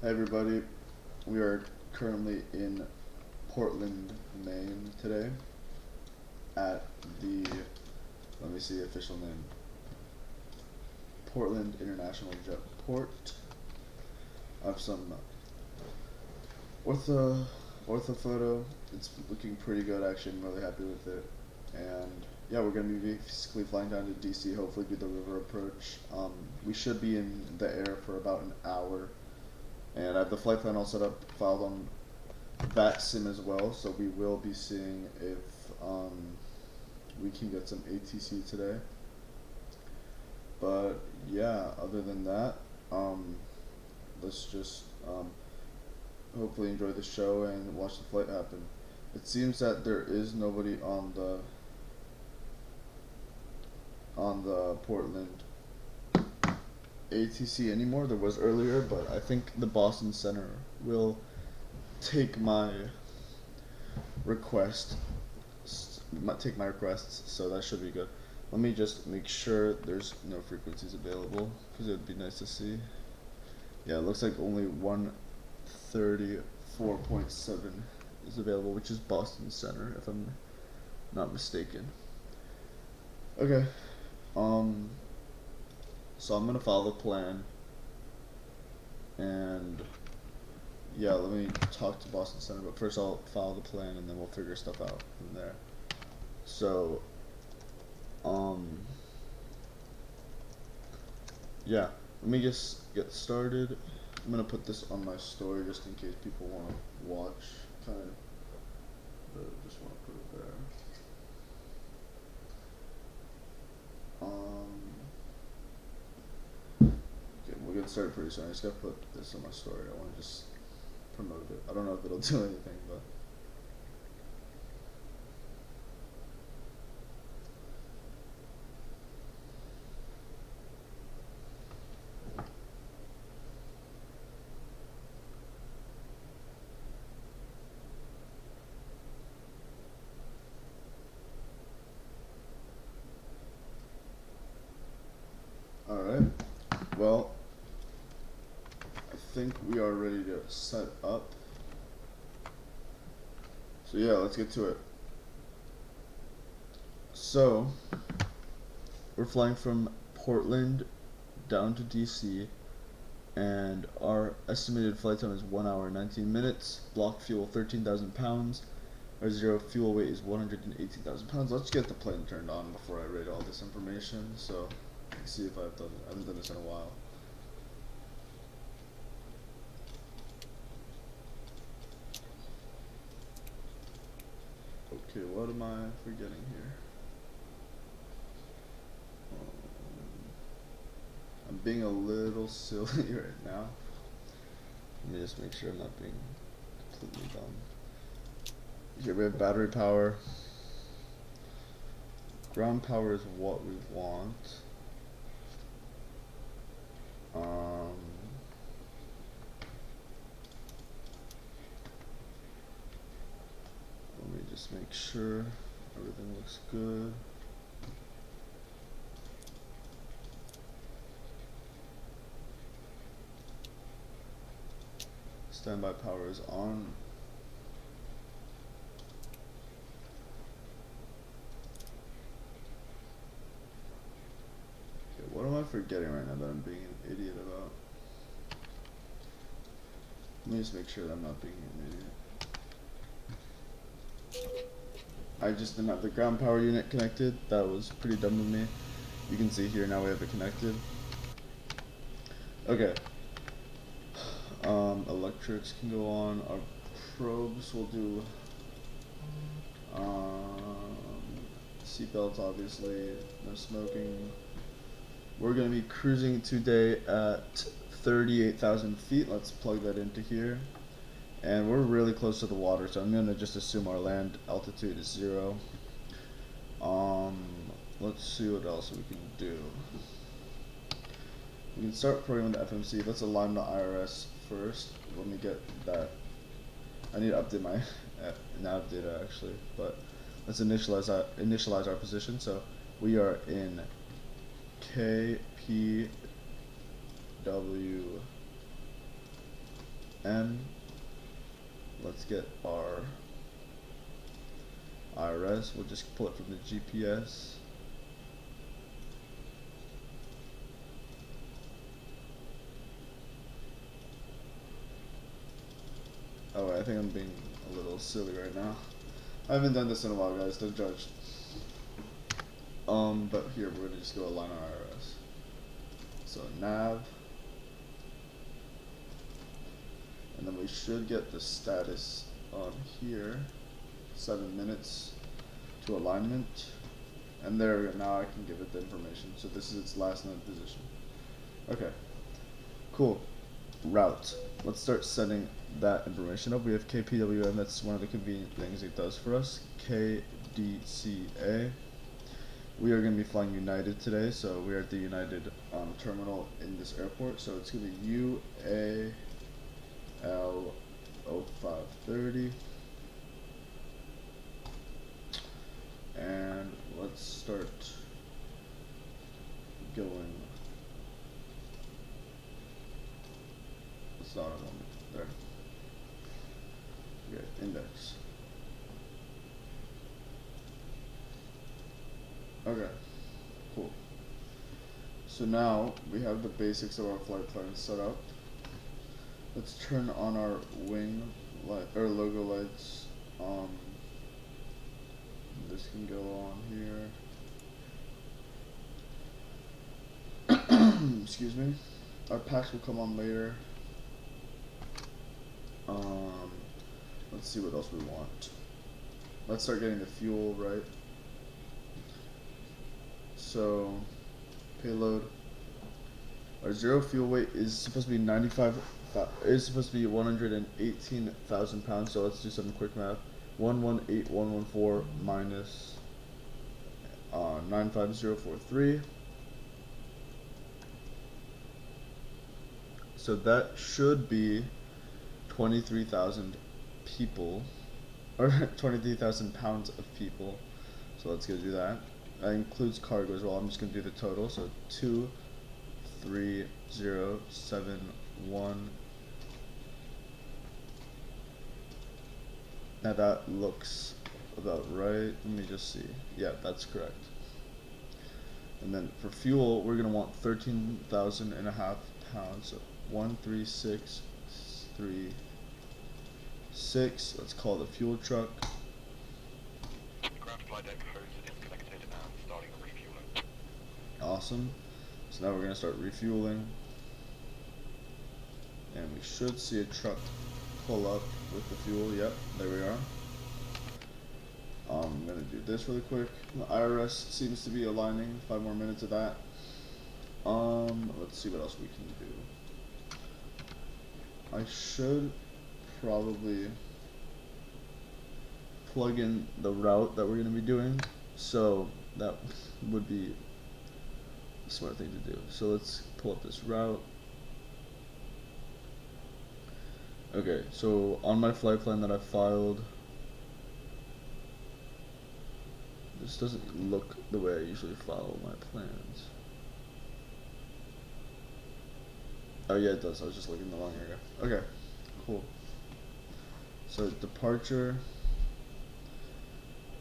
Hey everybody, we are currently in Portland, Maine today at the, let me see the official name, Portland International Jet Port. I have some orthophoto. It's looking pretty good actually, I'm really happy with it. And yeah, we're going to be basically flying down to DC, hopefully do the river approach. We should be in the air for about an hour. And I have the flight plan all set up, filed on that sim as well, so we will be seeing if we can get some ATC today. But yeah, other than that, let's just hopefully enjoy the show and watch the flight happen. It seems that there is nobody on the Portland ATC anymore. There was earlier, but I think the Boston Center will take my requests, so that should be good. Let me just make sure there's no frequencies available, because it would be nice to see. Yeah, it looks like only 134.7 is available, which is Boston Center, if I'm not mistaken. Okay, so I'm gonna follow the plan, and yeah, let me talk to Boston Center, but first I'll follow the plan and then we'll figure stuff out from there. So, yeah, let me just get started. I'm gonna put this on my story just in case people want to watch, kind of, but I just want to put it there. Okay, we'll get started pretty soon. I just gotta put this on my story. I want to just promote it. I don't know if it'll do anything, but alright. Well, I think we are ready to set up. So yeah, let's get to it. So, we're flying from Portland down to DC, and our estimated flight time is 1 hour 19 minutes. Block fuel 13,000 pounds. Our zero fuel weight is 118,000 pounds. Let's get the plane turned on before I read all this information. So, let's see if I haven't done this in a while. Okay, what am I forgetting here? I'm being a little silly right now. Let me just make sure I'm not being completely dumb. Here we have battery power. Ground power is what we want. Let me just make sure everything looks good. Standby power is on. Okay, what am I forgetting right now that I'm being an idiot about? Let me just make sure that I'm not being an idiot. I just didn't have the ground power unit connected. That was pretty dumb of me. You can see here now we have it connected. Okay. Electrics can go on. Our probes will do seatbelts, obviously, no smoking. We're going to be cruising today at 38,000 feet. Let's plug that into here. And we're really close to the water, so I'm going to just assume our land altitude is 0. Let's see what else we can do. We can start programming the FMC. Let's align the IRS first. Let me get that. I need to update my nav data actually, but let's initialize our position. So we are in KPWM KPWM. Let's get our IRS. We'll just pull it from the GPS. Oh, I think I'm being a little silly right now. I haven't done this in a while, guys. Don't judge. But here we're gonna just go align our IRS. So nav, and then we should get the status on here. 7 minutes to alignment, and there. Now I can give it the information. So this is its last known position. Okay, cool. Route. Let's start setting that information up. We have KPWM. That's one of the convenient things it does for us. KDCA. We are going to be flying United today, so we are at the United terminal in this airport. So it's going to be UAL 0530. And let's start going. It's not a moment. There. Okay, index. Okay, cool. So now we have the basics of our flight plan set up. Let's turn on our wing light or logo lights. This can go on here. Excuse me. Our packs will come on later. Let's see what else we want. Let's start getting the fuel right. So, payload. Our zero fuel weight is supposed to be 118,000 pounds. So let's do some quick math. 118,114 minus 95043. So that should be 23,000 people, or 23,000 pounds of people. So let's go do that. That includes cargo as well. I'm just gonna do the total. So 23071. Now that looks about right. Let me just see. Yeah, that's correct. And then for fuel, we're gonna want 13,500 pounds. So 13636. Let's call the fuel truck. Ground flight deck hose is connected and starting refueling. Awesome. So now we're gonna start refueling, and we should see a truck pull up with the fuel. Yep, there we are. I'm gonna do this really quick. The IRS seems to be aligning. 5 more minutes of that. Let's see what else we can do. I should probably plug in the route that we're gonna be doing. So that would be a smart thing to do. So let's pull up this route. Okay, so on my flight plan that I filed, this doesn't look the way I usually file my plans. Oh yeah, it does. I was just looking in the wrong area. Okay, cool. So departure,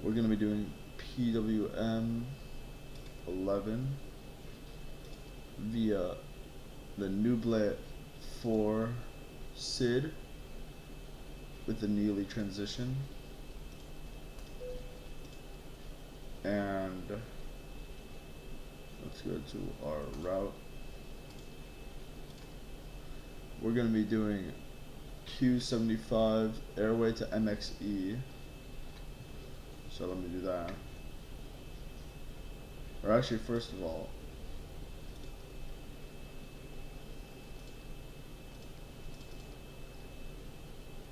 we're gonna be doing PWM 11 via the Nublet 4 SID with the Neely transition, and let's go to our route. We're going to be doing Q75 airway to MXE, so let me do that. Or actually, first of all,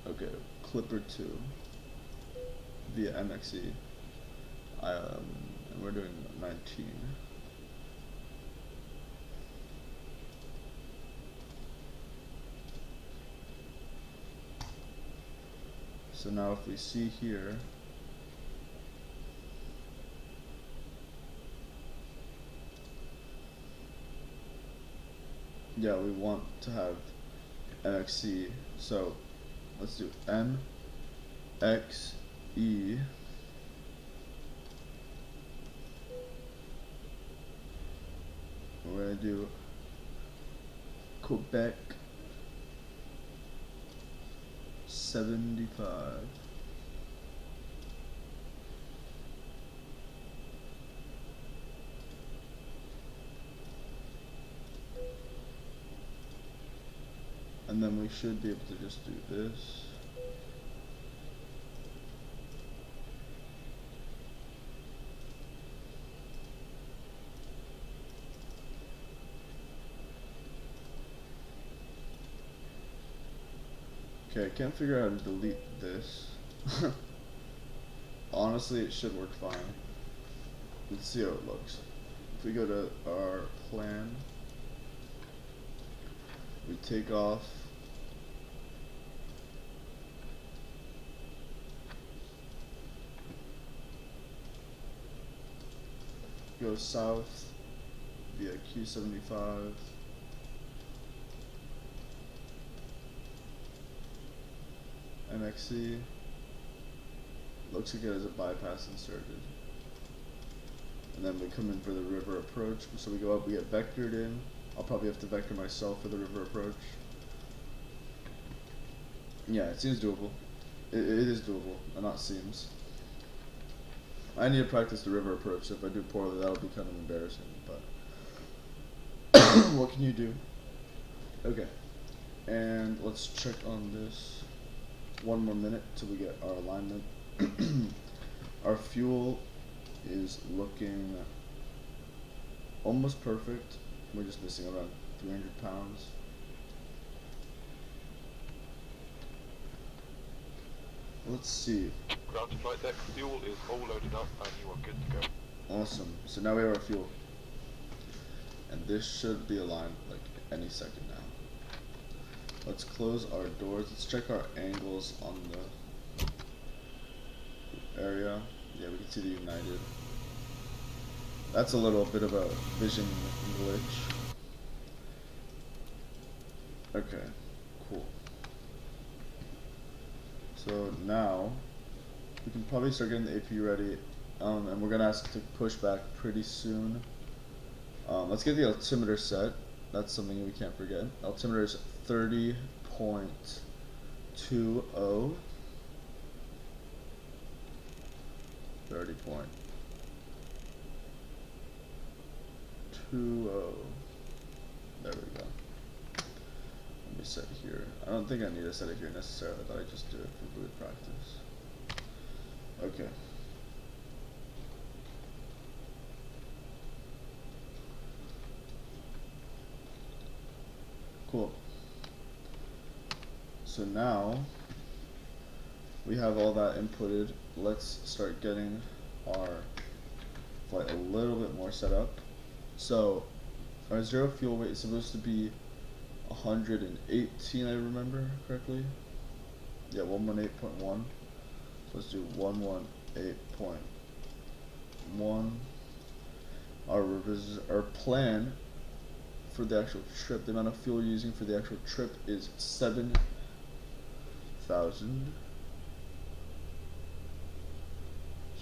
okay, Clipper 2 via MXE, and we're doing 19. So now if we see here, yeah, we want to have MXC So let's do M X E. We're gonna do Quebec 75. And then we should be able to just do this. Okay, I can't figure out how to delete this. Honestly, it should work fine. Let's see how it looks. If we go to our plan, we take off go south via Q75. MXC. Looks like it has a bypass inserted. And then we come in for the river approach. So we go up, we get vectored in. I'll probably have to vector myself for the river approach. Yeah, it seems doable. It is doable, and not seems. I need to practice the river approach, so if I do poorly, that'll be kind of embarrassing, but what can you do? Okay, and let's check on this. One more minute till we get our alignment. Our fuel is looking almost perfect. We're just missing around 300 pounds. Let's see. Ground to flight deck, fuel is all loaded up and you are good to go. Awesome. So now we have our fuel. And this should be aligned like any second now. Let's close our doors. Let's check our angles on the area. Yeah, we can see the United. That's a little bit of a vision glitch. Okay, cool. So now we can probably start getting the AP ready, and we're gonna ask to push back pretty soon. Let's get the altimeter set. That's something we can't forget. Altimeter is 30.20. 30.20. There we go. Let me set here. I don't think I need to set it here necessarily, but I just do it for fluid practice. Okay. Cool. So now we have all that inputted. Let's start getting our flight a little bit more set up. So our zero fuel weight is supposed to be 118, I remember correctly. Yeah, 118.1. So let's do 118.1. Our plan for the actual trip, the amount of fuel you're using for the actual trip is 7,000.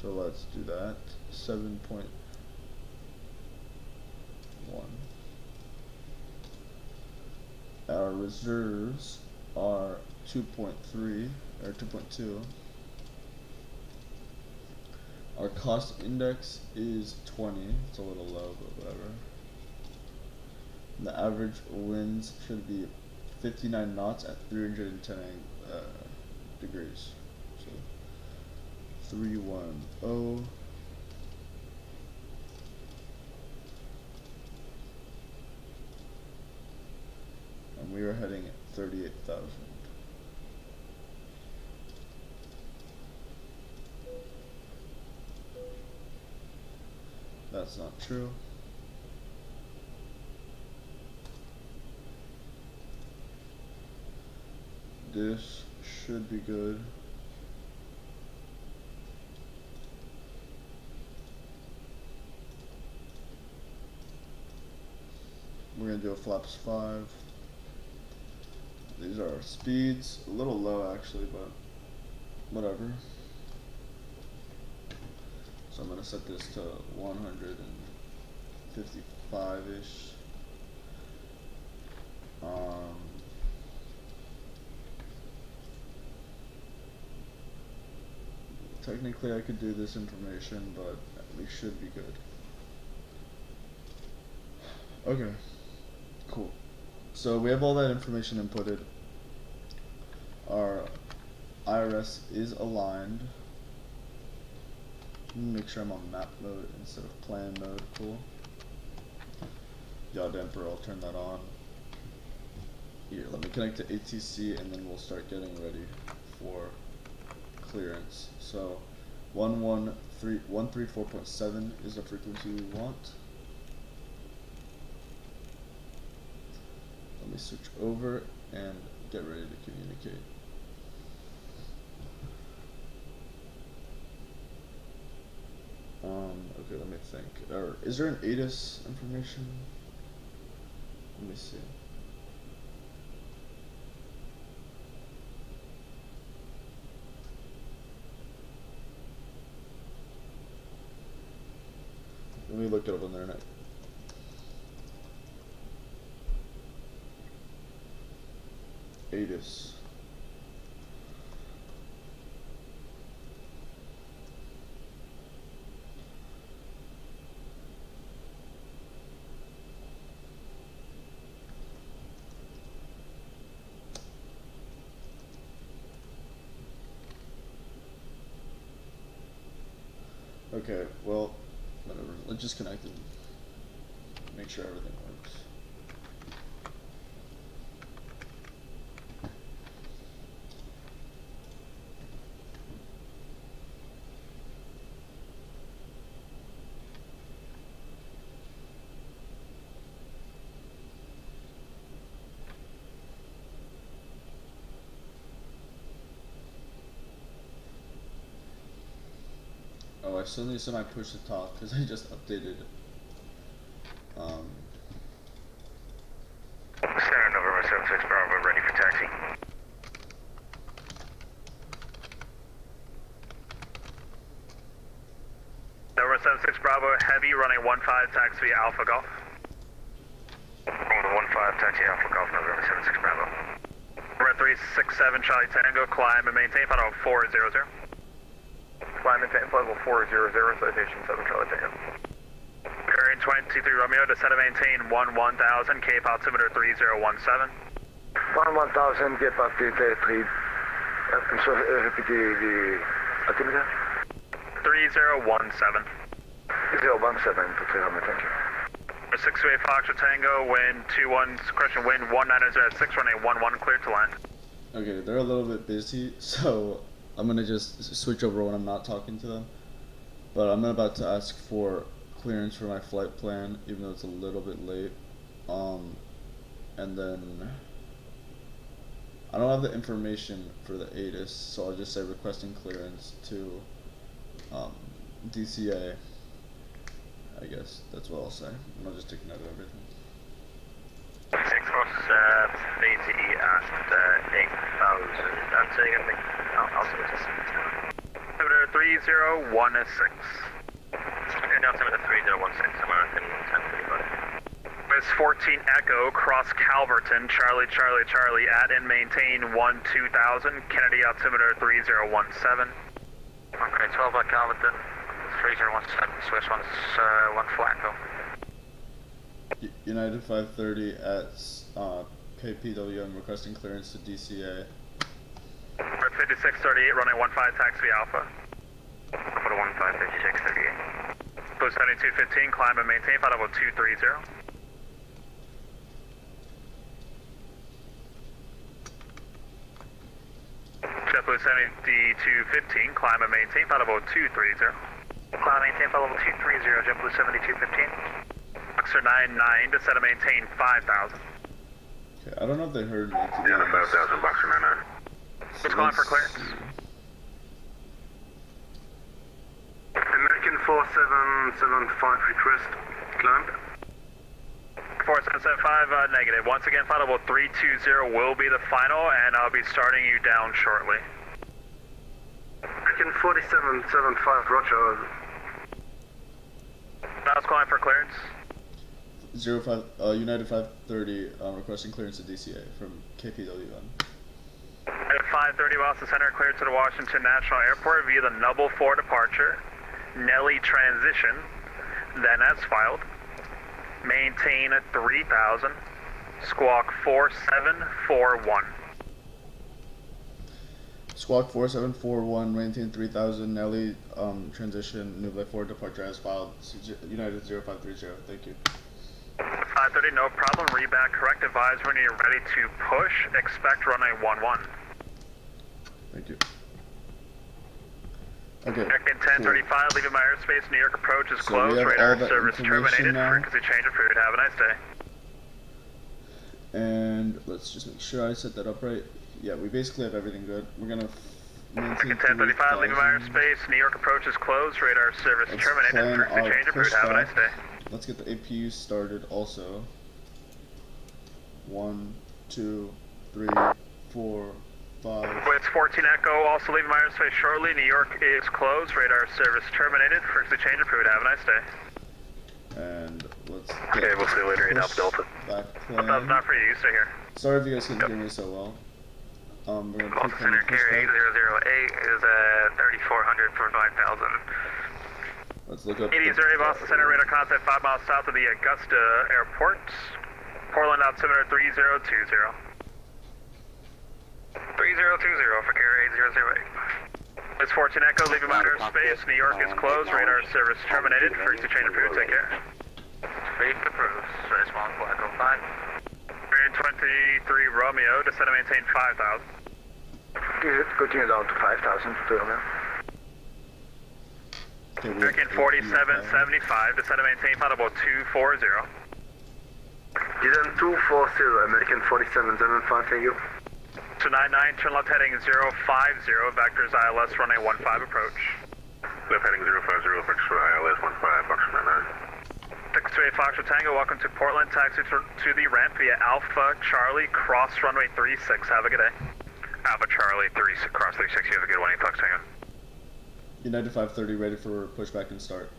So let's do that. 7.1. Our reserves are 2.3 or 2.2. Our cost index is 20. It's a little low, but whatever. The average winds should be 59 knots at 310 degrees. So 310. And we are heading at 38,000. That's not true. This should be good. We're gonna do a flaps 5. these are our speeds. A little low actually, but whatever. So I'm gonna set this to 155-ish. Technically I could do this information, but we should be good. Okay, cool. So we have all that information inputted. Our IRS is aligned. Make sure I'm on map mode instead of plan mode. Cool. Yaw damper, I'll turn that on. Here, let me connect to ATC and then we'll start getting ready for clearance. So 134.7 is the frequency we want. Let me switch over and get ready to communicate. Okay, let me think. Is there an ATIS information? Let me see. Let me look it up on the internet. ATIS. Okay, well, whatever. Let's just connect and make sure everything works. Oh, I suddenly said I push to talk because I just updated. Center November 76 Bravo, ready for taxi. November 76 Bravo, heavy, running 15 taxi Alpha Golf. Going to 15 taxi Alpha Golf, November 76 Bravo. Red 367 Charlie Tango, climb and maintain final 400. Climb and maintain level 400, citation 7 Charlie Tango. Bearing 23 Romeo, descend and maintain 1000, Cape altimeter 3017. 1000, Cape altimeter 3. I'm sorry, repeat the altimeter? 3017. 017, thank you. 628 Foxtrot Tango, wind 21, correction, wind 190 at 6 running 11, clear to land. Okay, they're a little bit busy, so I'm gonna just switch over when I'm not talking to them. But I'm about to ask for clearance for my flight plan, even though it's a little bit late. And then I don't have the information for the ATIS, so I'll just say requesting clearance to DCA. I guess that's what I'll say. And I'll just take note of everything. 6 cross BT at 8,000. I'm saying anything. Altimeter 3016. Altimeter 3016, American 1035. Miss 14 Echo, cross Calverton, Charlie, at and maintain 2000, Kennedy altimeter 3017. Okay, 12 by Calverton, 3017, Swiss one's 1 flat go. United 530 at KPWM requesting clearance to DCA. 5638 running 15 taxi Alpha. Put a 15 5638. Blue 7215, climb and maintain, flight level 230. JetBlue 7215, climb and maintain, flight level 230. Climb and maintain, flight level 230, JetBlue 7215. Boxer 99, descend and maintain 5000. Okay, I don't know if they heard me. Yeah, 5000, Boxer 99. What's calling for clearance? American 4775 request, climb. 4775, negative. Once again, flight level 320 will be the final, and I'll be starting you down shortly. American 4775, roger. I was calling for clearance. United 530 requesting clearance to DCA from KPWM. At 5:30, Boston Center cleared to the Washington National Airport via the Nubble 4 departure. Nelly transition, then as filed. Maintain 3000. Squawk 4741. Squawk 4741, maintain 3000, Nelly, transition, Nubble 4 departure as filed, United 0530, thank you. 5:30, no problem. Read back correct. Advise when you're ready to push. Expect runway 11. Thank you. Okay. American 1035, leaving my airspace. New York approach is So closed. we have Radar all that service information terminated. now. Frequency change approved. Have a nice day. And let's just make sure I set that up right. Yeah, we basically have everything good. We're gonna maintain American 1035, leaving my 3000. airspace. New York approach is closed. Radar service Let's terminated. plan Frequency our change approved. Have a nice day. Let's get the APU started also. 1, 2, 3, 4, 5. With 14 Echo, also leaving my airspace shortly. New York is closed. Radar service terminated. Frequency change approved. Have a nice day. And let's Okay, we'll see you later. 8 Alpha Delta. back That's plan. not for you. You stay here. Sorry if you guys couldn't hear me so well. We're gonna Boston Center carrier 8008 is at 3400 for 5000. Let's look up. 8008 Boston Center, radar contact 5 miles south of the Augusta Airport. Portland altimeter 3020. 3020 for carrier 8008. It's 14 Echo, leaving my airspace. New York is closed. Radar service terminated. Frequency change approved. Take care. Speed approved. Responsible Echo 5. Variant 23 Romeo, descend and maintain 5000. Continue down to 5000 to now. Okay, American 4775, descend and maintain flight level 240. Descend 240, American 4775, thank you. 299, turn left heading 050, vectors ILS runway 15 approach. Left heading 050, vector ILS 15, Foxtrot 99. 628 Foxtrot Tango, welcome to Portland. Taxi to the ramp via Alpha Charlie, cross runway 36. Have a good day. Alpha Charlie, 36, cross 36. You have a good one, 8 Fox Tango. United 530 ready for pushback and start.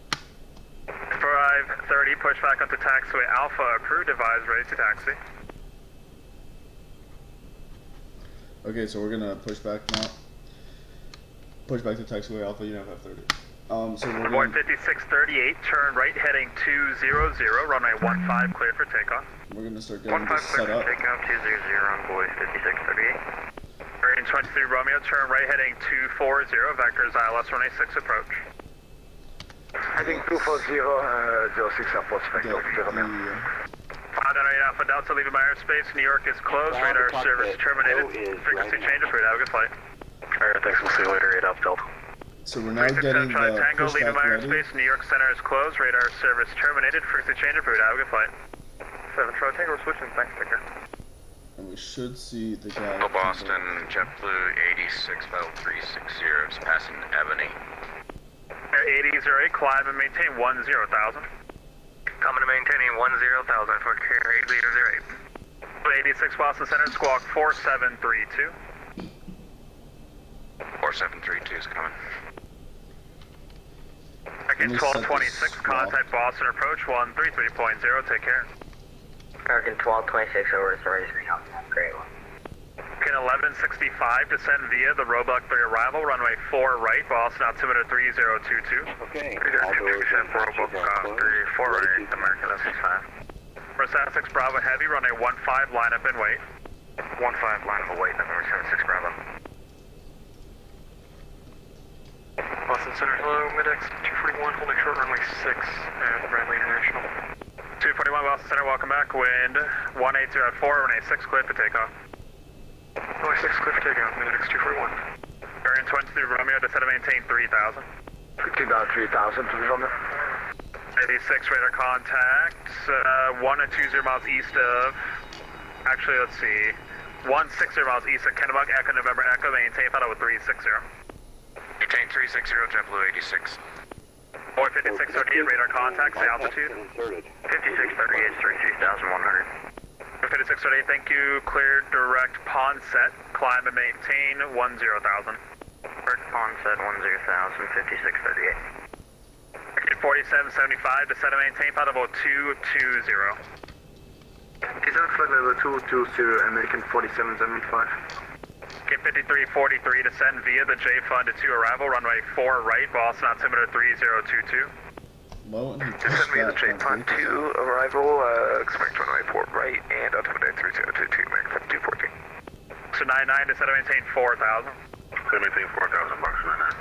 530, push back onto taxiway Alpha, approved, advise, ready to taxi. Okay, so we're gonna push back now. Push back to taxiway Alpha, United 530. So we're Avoid gonna, 5638, turn right heading 200, runway 15, cleared for takeoff. we're gonna start getting this set up. Takeoff 200 on board 5638. Variant 23 Romeo, turn right heading 240, vectors ILS runway 6 approach. Heading 240, 06 airport, Get Spectre, the, 598 Alpha Delta, leaving my airspace. New York is closed. Radar service terminated. Frequency change approved. Have a good flight. Alright, thanks. We'll see you later. 8 Alpha Delta. so we're now getting the Tango, leaving my pushback ready. airspace. New York Center is closed. Radar service terminated. Frequency change approved. Have a good flight. 7 Charlie Tango, we're switching. Thanks. Take care. And we should see the guy. Boston, JetBlue 86, Battle 360, is passing Ebony. 8008, climb and maintain 10,000. Coming to maintaining 10,000 for carrier 8008. 86 Boston Center, squawk 4732. 4732 is coming. American Let me set 1226, this contact Boston approach 133.0. Take care. American 1226 over to Sorry. Great one. American 1165, descend via the Roebuck 3 arrival, runway 4 right, Boston altimeter 3022. Okay. Roebuck 3 4 right, American 1165. For 76 Bravo Heavy, runway 15, line up and wait. 15, line up and wait, number 76 Bravo. Boston Center, hello, Mid-X 241, holding short runway 6 at Bradley International. 241 Boston Center, welcome back, wind 180 at 4, runway 6, cleared for takeoff. Runway 6, cleared for takeoff, Mid-X 241. Variant 23 Romeo, descend and maintain 3000. Continue down 3000 to the runway. 86 radar contact, 1 and 20 miles east of, actually let's see, 160 miles east of Kennebunk, Echo November Echo, maintain flight over 360. Maintain 360, JetBlue 86. Boy 5638, radar contact, say altitude. 5638, 33,100. 5638, thank you. Clear direct pond set, climb and maintain 10,000. Direct pond set 10,000, 5638. Ticket 4775, descend and maintain, flight level 220. Descent flight level 220, American 4775. Ticket 5343, descend via the J Fund to arrival, runway 4 right, Boston altimeter 3022. Well, when he Descend pushed via the that, J my Pond brake 2, was on. arrival, expect runway 4 right and altimeter 3022, American 214. So 99, descend and maintain 4,000. Descend maintain 4,000 bucks right now.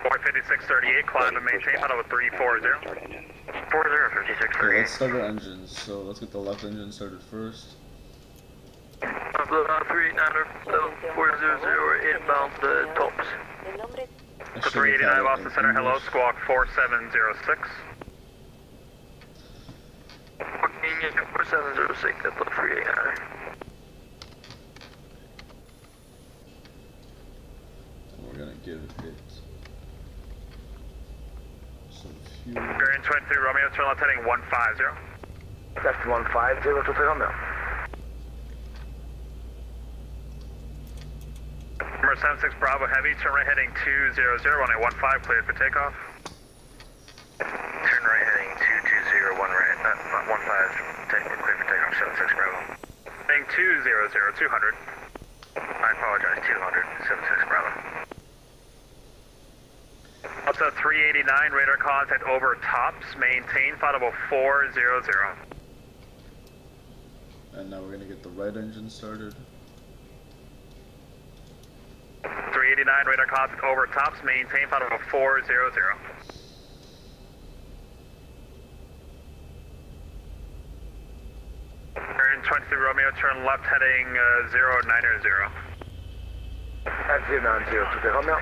Boy 5638, climb and maintain, flight level 340. 40, Okay, let's 5638. start our engines. So let's get the left engine started first. 389er, 400 inbound the tops. I So should have had 389 it Boston in Center, hello, English. squawk 4706. Union 4706 at the 389er. And we're gonna give it some fuel. Bearing 23 Romeo, turn left heading 150. Left 150 to Romeo. Number 76 Bravo Heavy, turn right heading 200, runway 15, cleared for takeoff. Turn right heading 220, 1 right, 15, clear for takeoff, 76 Bravo. Heading 200, 200. I apologize, 200, 76 Bravo. Also 389, radar contact over tops, maintain, flight level 400. And now we're gonna get the right engine started. 389, radar contact over tops, maintain, flight level 400. Bearing 23 Romeo, turn left heading 090. At 090 to Romeo.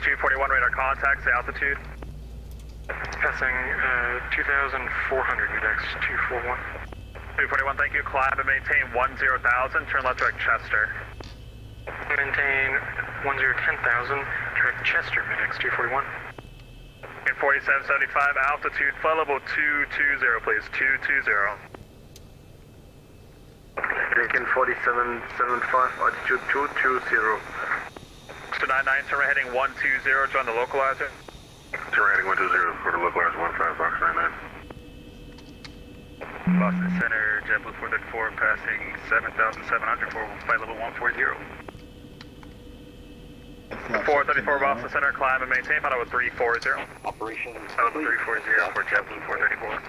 241 radar contact, say altitude. Passing 2,400, mid-X 241. 241, thank you. Climb and maintain 10,000, turn left direct Chester. Maintain 10,000, direct Chester, mid-X 241. In 4775, altitude, flight level 220, please, 220. American 4775, altitude 220. So 99, turn right heading 120, join the localizer. Turn right heading 120 for the localizer 15 box 99. Boston Center, JetBlue 434, passing 7,700 for flight level 140. The flaps 434 up to now. Boston Center, climb and maintain, flight level 340. Operation Flight level 340 for JetBlue 434.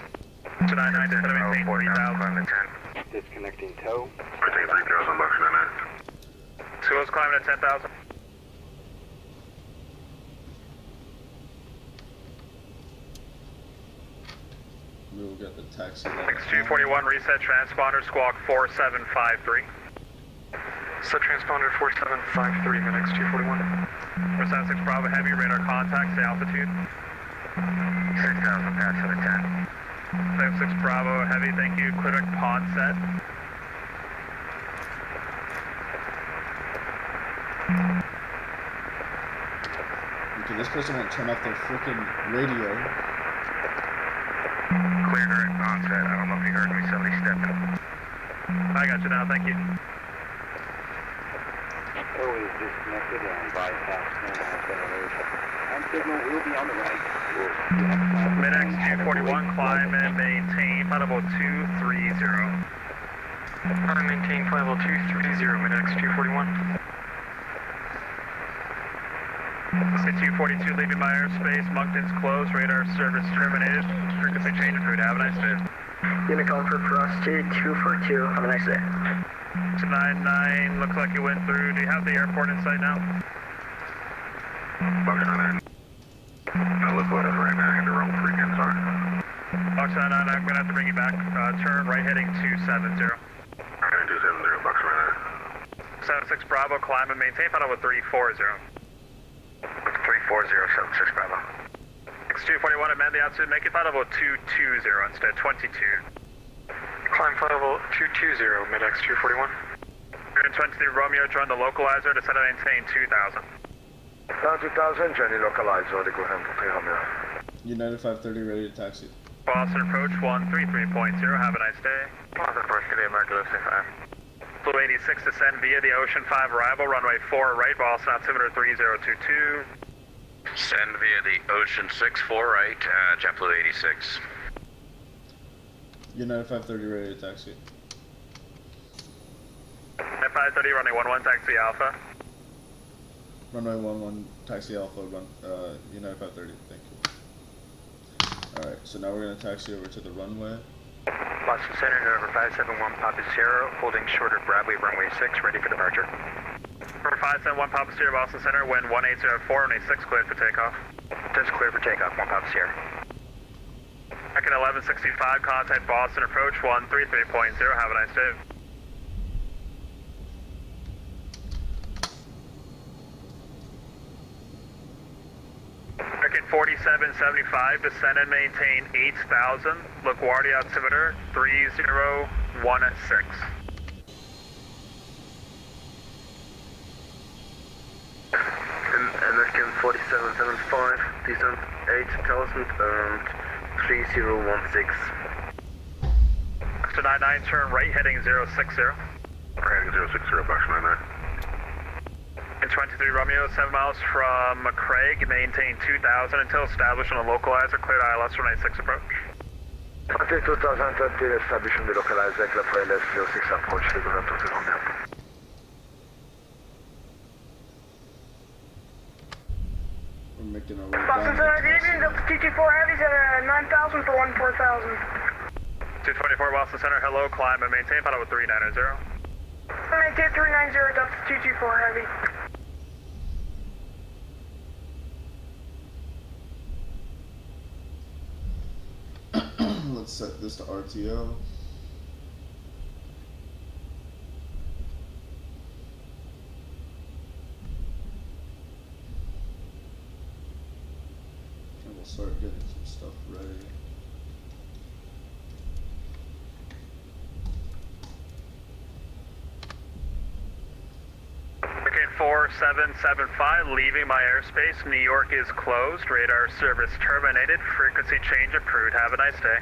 So 99, descend and maintain 3,000. disconnecting tow. Maintain 3,000 bucks 99. So who's climbing at 10,000? We will get the taxi. X241, reset transponder, squawk 4753. Set transponder 4753, mid-X 241. 76 Bravo Heavy, radar contact, say altitude. 6,000 past 710. 76 Bravo Heavy, thank you. Clear direct pond set. Okay, this person won't turn off their freaking radio. Clear direct onset. I don't know if you heard me, somebody stepping. I got you now, thank you. Tow is disconnected and bypass ventilation. And signal will be on the right. Mid-X 241, climb and maintain, flight level 230. Maintain flight level 230, mid-X 241. Say 242, leaving my airspace, Moncton's closed, radar service terminated. Frequency change approved, have a nice day. Unicom for Frosty 242, have a nice day. 299, looks like you went through. Do you have the airport in sight now? Bucks 99. No localizer right now, and the wrong freaking are. Box 99, I'm going to have to bring you back. Turn right heading 270. Heading 270, bucks right now. 76 Bravo, climb and maintain, flight level 340. 340, 76 Bravo. X241, amend the altitude, make it flight level 220 instead, 22. Climb flight level 220, mid-X 241. 23 Romeo, join the localizer, descend and maintain 2,000. Down 2000, journey localized, or they go ahead and take home now. United 530 ready to taxi. Boston approach 133.0, have a nice day. Boston approach, good day, American 05. Blue 86 descend via the Ocean 5 arrival, runway 4 right, Boston altimeter 3022. Send via the Ocean 6-4 right, JetBlue 86. United 530 ready to taxi. At 530, runway 11, taxi Alpha. Runway 11, taxi Alpha, United 530, thank you. Alright, so now we're going to taxi over to the runway. Boston Center, November 571, Papa Sierra, holding short of Bradley, runway 6, ready for departure. Number 571, Papa Sierra, Boston Center, wind 1804, runway 6, cleared for takeoff. Just clear for takeoff, 1 Papa Sierra. Second 1165, contact Boston approach 133.0, have a nice day. Second 4775, descend and maintain 8,000, LaGuardia altimeter 3016. American 4775, descent 8,000 and 3016. So 99, turn right, heading 060. Heading 060, box 99. And 23 Romeo, 7 miles from Craig, maintain 2,000 until established on a localizer, cleared ILS for 96 approach. Until 2000, until established on the localizer, clear for ILS 06 approach, they go ahead to Romeo. We're making our way Boston Center, good evening, Delta 224 Heavy's at 9,000 for 14,000. 224 Boston Center, hello, climb and maintain, final with 390. Maintain 390, Delta 224 Heavy. Let's set this to RTO. And we'll start getting some stuff ready. Ticket 4775, leaving my airspace. New York is closed. Radar service terminated. Frequency change approved. Have a nice day.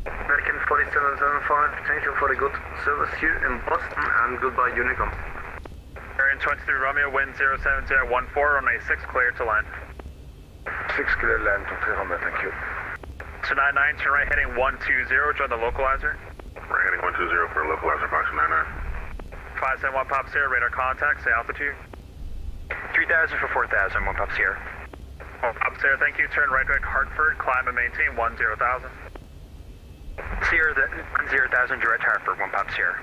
American 4775, potential for the good service here in Boston and goodbye Unicom. Aaron 23 Romeo, wind 07014, runway 6, clear to land. 6 clear land to Romeo, thank you. So 99, turn right, heading 120, join the localizer. Right, heading 120 for localizer, box 99. 571 Pop Sierra, radar contact, say altitude. 3,000 for 4,000, 1 Pop Sierra. Pop Sierra, thank you. Turn right, Hartford, climb and maintain 10,000. Sierra, 10,000, direct Hartford, 1 Pop Sierra.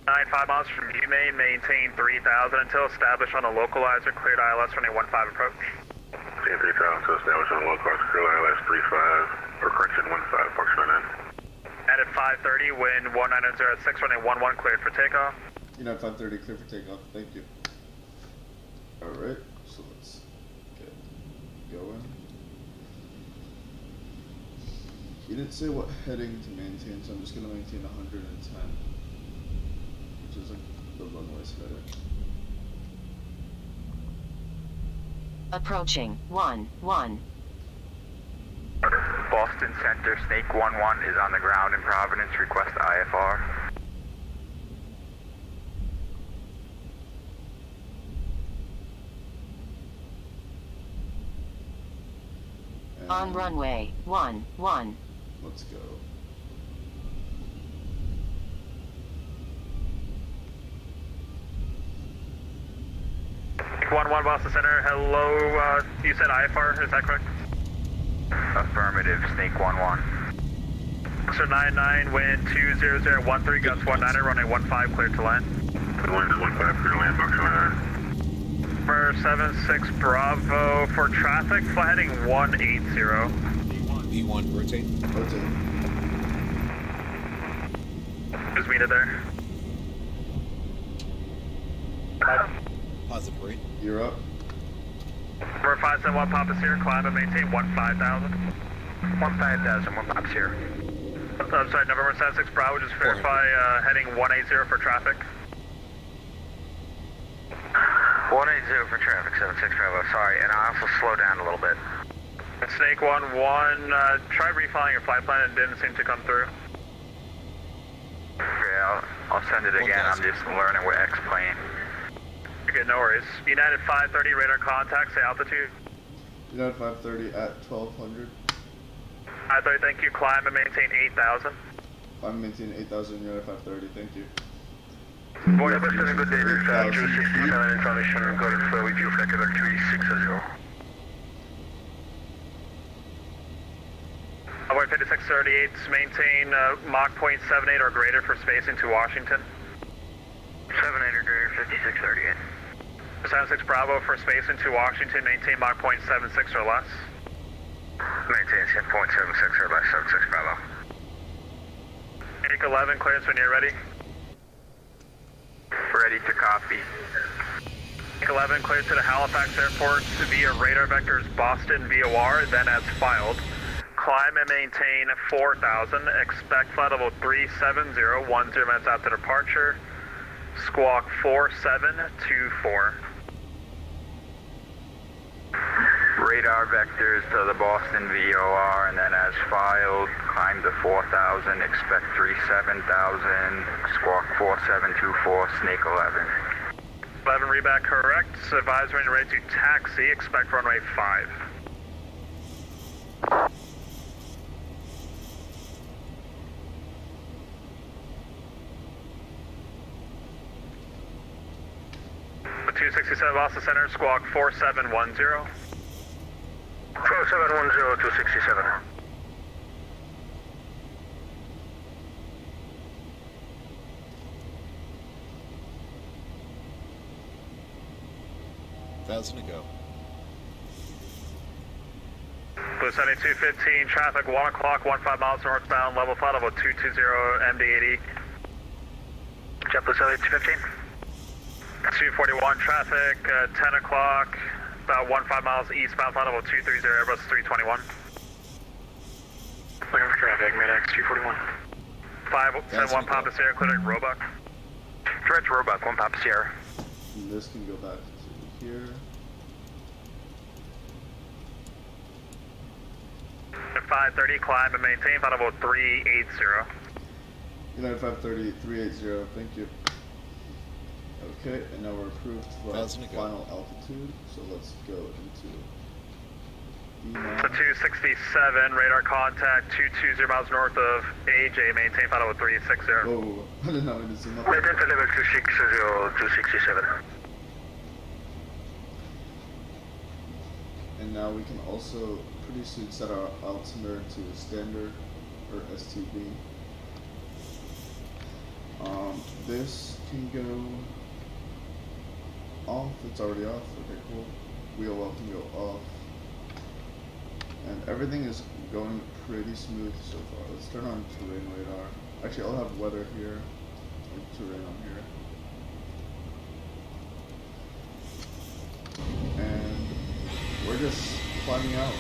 95 miles from UMaine, maintain 3,000 until established on a localizer, cleared ILS runway 15 approach. 3,000 to establish on a localizer, cleared ILS 35, or correction 15, box 99. And at 530, wind 1906, runway 11, cleared for takeoff. United 530 clear for takeoff, thank you. Alright, so let's get going. He didn't say what heading to maintain, so I'm just going to maintain 110, which is like the runway's heading. Approaching 1-1. Boston Center, Snake 11 is on the ground in Providence, request IFR. And On runway 11. let's go. Snake 11 Boston Center, hello, you said IFR, is that correct? Affirmative, Snake 11. So 99, wind 20013, gusts 19, runway 15, cleared to land. Wind is 15, clear to land, box 99. For 76 Bravo, for traffic, fly heading 180. B1, rotate. Rotate. Just meet it there. Positive rate. You're up. Number 571 Papa Sierra, climb and maintain 15,000. 15,000, 1 Pop Sierra. I'm sorry, November 76 Bravo, just verify heading 180 for traffic. 180 for traffic, 76 Bravo. Sorry, and I also slow down a little bit. Snake 1-1, try reflying your flight plan. It didn't seem to come through. Yeah, I'll send it again. I'm just learning with X-plane. Okay, no worries. United 530, radar contact, say altitude. United 530 at 1200. 530, thank you. Climb and maintain 8,000. I'm maintaining 8,000, United 530, thank you. Boy, good day, this 267 information recorded for with you, flight level 360. Avoid 5638, maintain Mach .78 or greater for spacing to Washington. 78 or greater, 5638. 76 Bravo for spacing to Washington, maintain Mach .76 or less. Maintain 10.76 or less, 76 Bravo. Take 11, clearance when you're ready. Ready to copy. Take 11, cleared to the Halifax Airport via radar vectors Boston VOR, then as filed. Climb and maintain 4,000. Expect flight level 370, 10 minutes after departure. Squawk 4724. Radar vectors to the Boston VOR, and then as filed, climb to 4,000, expect 37,000, squawk 4724, Snake 11. 11 reback correct. Advisory ready to taxi. Expect runway 5. The 267 Boston Center, squawk 4710. 4710, 267. Thousand to go. Blue 7215, traffic 1 o'clock, 15 miles northbound, level flight level 220, MD80. JetBlue 7215. 241, traffic 10 o'clock, about 15 miles eastbound, flight level 230, Airbus 321. Looking for traffic, mid-X 241. 571 Papa Sierra, clear to Roebuck. Direct to Roebuck, 1 Papa Sierra. And this can go back to here. At 530, climb and maintain, flight level 380. United 530, 380, thank you. Okay, and now we're approved for our final altitude, so let's go into B9. So 267, radar contact 220 miles north of AJ, maintain flight level 360. Whoa, I did not mean to zoom up. Maintain flight level 260, 267. And now we can also pretty soon set our altimeter to standard or STB. This can go off. It's already off. Okay, cool. Wheel well can go off. And everything is going pretty smooth so far. Let's turn on terrain radar. Actually, I'll have weather here. Or terrain on here. And we're just climbing out.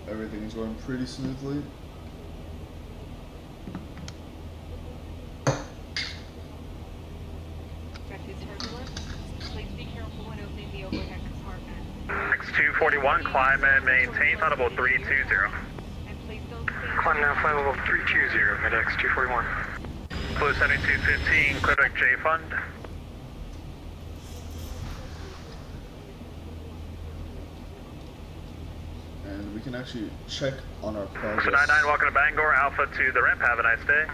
Everything is going pretty smoothly. X241, climb and maintain flight level 320. Climb now, flight level 320, mid-X 241. Blue 7215, Quebec J Fund. And we can actually check on our progress. So 99, welcome to Bangor, Alpha to the ramp, have a nice day.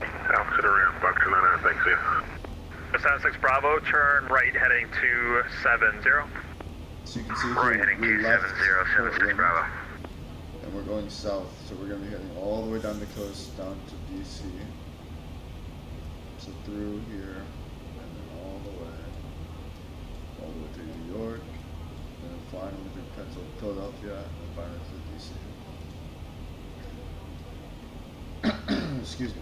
Alpha to the ramp, Buck 299, thanks you. 76 Bravo, turn right heading 270. So you can see Right here, heading we left 270, 76 Bravo. and we're going south, so we're going to be heading all the way down the coast, down to DC. So through here, and then all the way to New York, and then finally through Philadelphia, and finally to DC. Excuse me.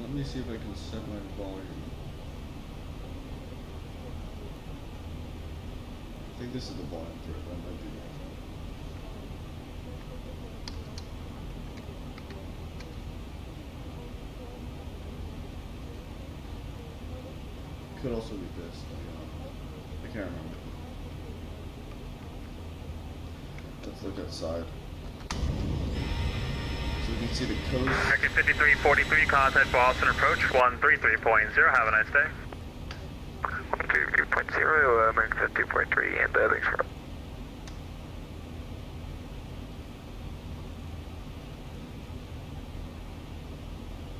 Let me see if I can set my volume. I think this is the volume for it, that might be could also be this, but I can't remember. Let's look outside. So we can see the coast. American 5343, contact Boston approach 133.0. Have a nice day. 133.0, American 52.3, and thanks for.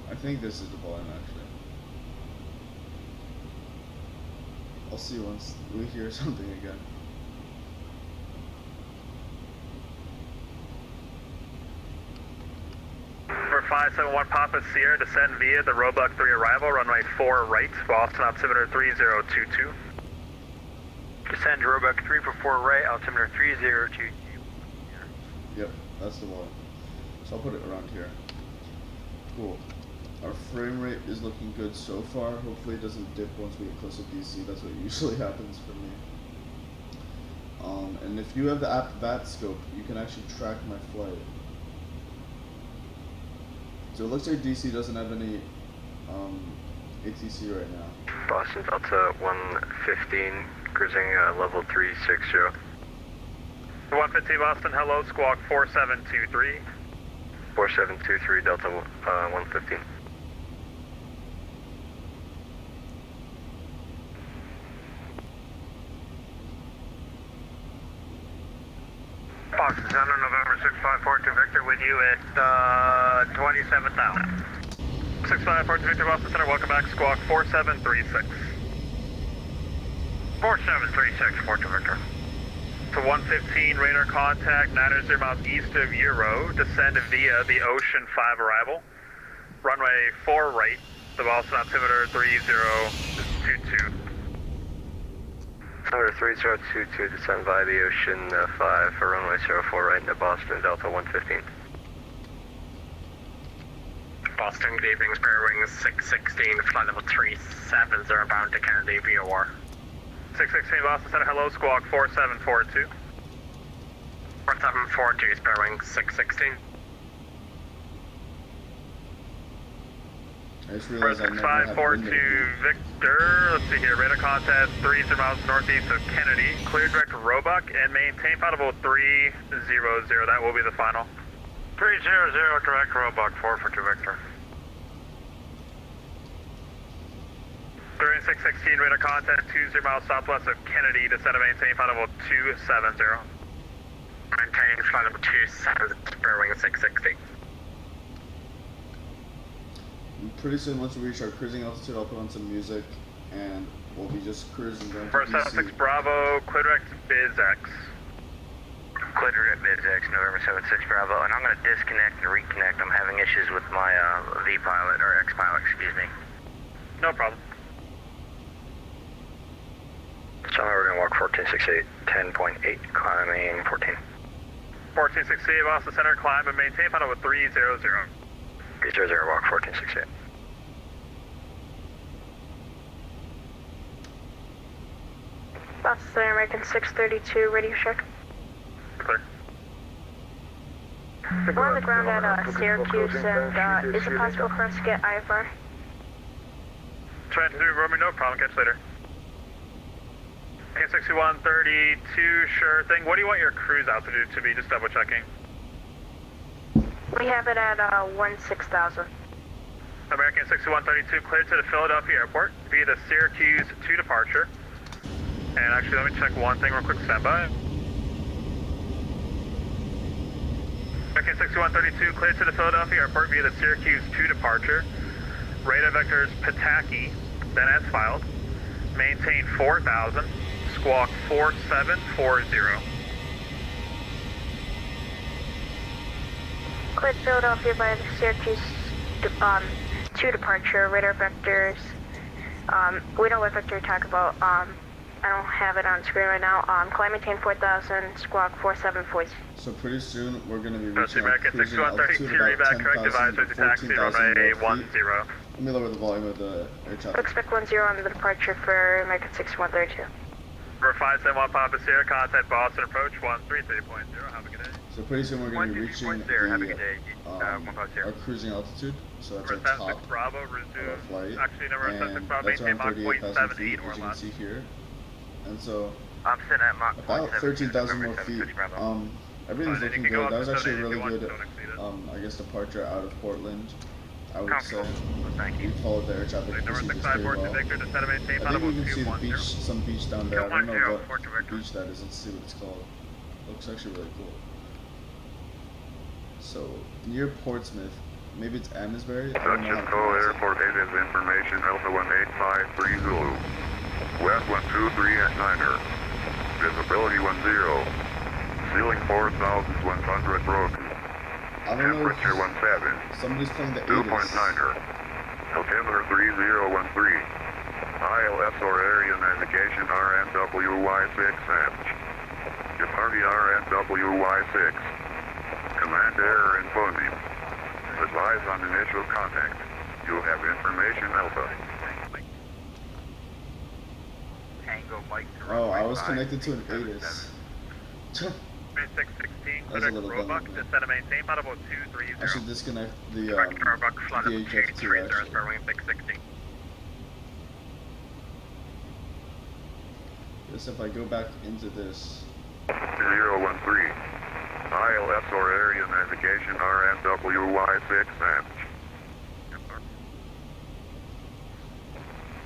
I think this is the volume actually. I'll see once we hear something again. For 571 Papa Sierra, descend via the Roebuck 3 arrival, runway 4 right, Boston altimeter 3022. Descend Roebuck 3 for 4 right, altimeter 3022. Yep, that's the volume. So I'll put it around here. Cool. Our frame rate is looking good so far. Hopefully it doesn't dip once we get close to DC. That's what usually happens for me. And if you have the app VAT scope, you can actually track my flight. So it looks like DC doesn't have any ATC right now. Boston Delta 115, cruising level 360. 115 Boston, hello, squawk 4723. 4723 Delta 115. Boston Center, November 6542 Victor with you at 27,000. 6542 Victor, Boston Center, welcome back, squawk 4736. 4736, Fort Victor. To 115, radar contact, 900 miles east of Euro, descend via the Ocean 5 arrival. Runway 4 right, the Boston altimeter 3022. Altimeter 3022, descend via the Ocean 5 for runway 04 right into Boston Delta 115. Boston, good evening, Spare Wings 616, flight level 370 bound to Kennedy VOR. 616 Boston Center, hello, squawk 4742. 4742, Spare Wings 616. I just realized I never had 6542 Victor, let's see here, radar contact 30 miles northeast of Kennedy, clear direct to Roebuck, and maintain flight level 300, that will be the final. 300, direct Roebuck, 442 Victor. During 616, radar contact 20 miles southwest of Kennedy, descend and maintain flight level 270. Maintain flight level 270, Spare Wing 660. Pretty soon, once we reach our cruising altitude, I'll put on some music, and we'll be just cruising down to First DC. 76 Bravo, clear direct BizX. Clear direct BizX, November 76 Bravo, and I'm going to disconnect and reconnect. I'm having issues with my V-pilot, or X-pilot, excuse me. No problem. So we're going to walk 1468, 10.8, climbing 14. 1468 Boston Center, climb and maintain flight level 300. 300, walk 1468. Boston Center, American 632, radio check. Clear. We're on the ground at Syracuse, and is it possible for us to get IFR? Trying to do Romeo, no problem, catch later. Okay, 6132, sure thing. What do you want your cruise altitude to be? Just double checking. We have it at 16,000. American 6132, cleared to the Philadelphia airport via the Syracuse 2 departure. And actually, let me check one thing real quick, standby. American 6132, cleared to the Philadelphia airport via the Syracuse 2 departure. Radar vectors Pataki, then as filed. Maintain 4,000, squawk 4740. Cleared Philadelphia by the Syracuse 2 departure, radar vectors. We know what vector you're talking about. I don't have it on screen right now. Climb maintain 4,000, squawk 4740. So pretty soon we're going to be reaching our American cruising altitude 6132, about reback, correct 10,000 advisor to to taxi, 14,000 runway more feet. 10. Let me lower the volume of the air traffic. Expect 10 on the departure for American 6132. For 571 Papa Sierra, contact Boston approach 133.0. Have a good day. So pretty soon we're going to be reaching Have a good day. our cruising altitude. So that's our Number top 76 Bravo, of our resume. flight. Actually, number 76 And Bravo, that's maintain around Mach 38,000 feet, .78 or as you can less. see here. And so I'm sitting at Mach about 13,000 more feet. Everything's Fine, looking you can go good. That up was to actually a 70 if really you want, good, don't exceed it. I guess, departure out of Portland, I would say. Comfortable. Thank We you. followed the air traffic Number procedures 65 pretty Fort well. Victor, descend and maintain I think Mach you can see the 210. beach, some beach down there. I don't know 210, what Fort Victor. beach that is. Let's see what it's called. Looks actually really cool. So, near Portsmouth, maybe it's Amesbury? I don't know how to Dutchess pronounce it. Airport 8 is information Alpha 1853 Zulu. West 123 at Niner. Visibility 10. Ceiling 4,100 broken. I don't know Temperature 17. if somebody's playing the 2.9. 80s. Altimeter 3013. ILS or area navigation RNWY6 Departing RNWY6. Command error in phone beam. Advise on initial contact. You have information Alpha. Tango Mike to Oh, I runway was 5, connected to an 877. 80s. 3616, That's a Quebec little Roebuck, dumb. descend and maintain Mach 230. I should disconnect the Quebec Roebuck, flight the of HF2 30 actually. for wing 616. Guess if I go back into this, 013. ILS or area navigation RNWY6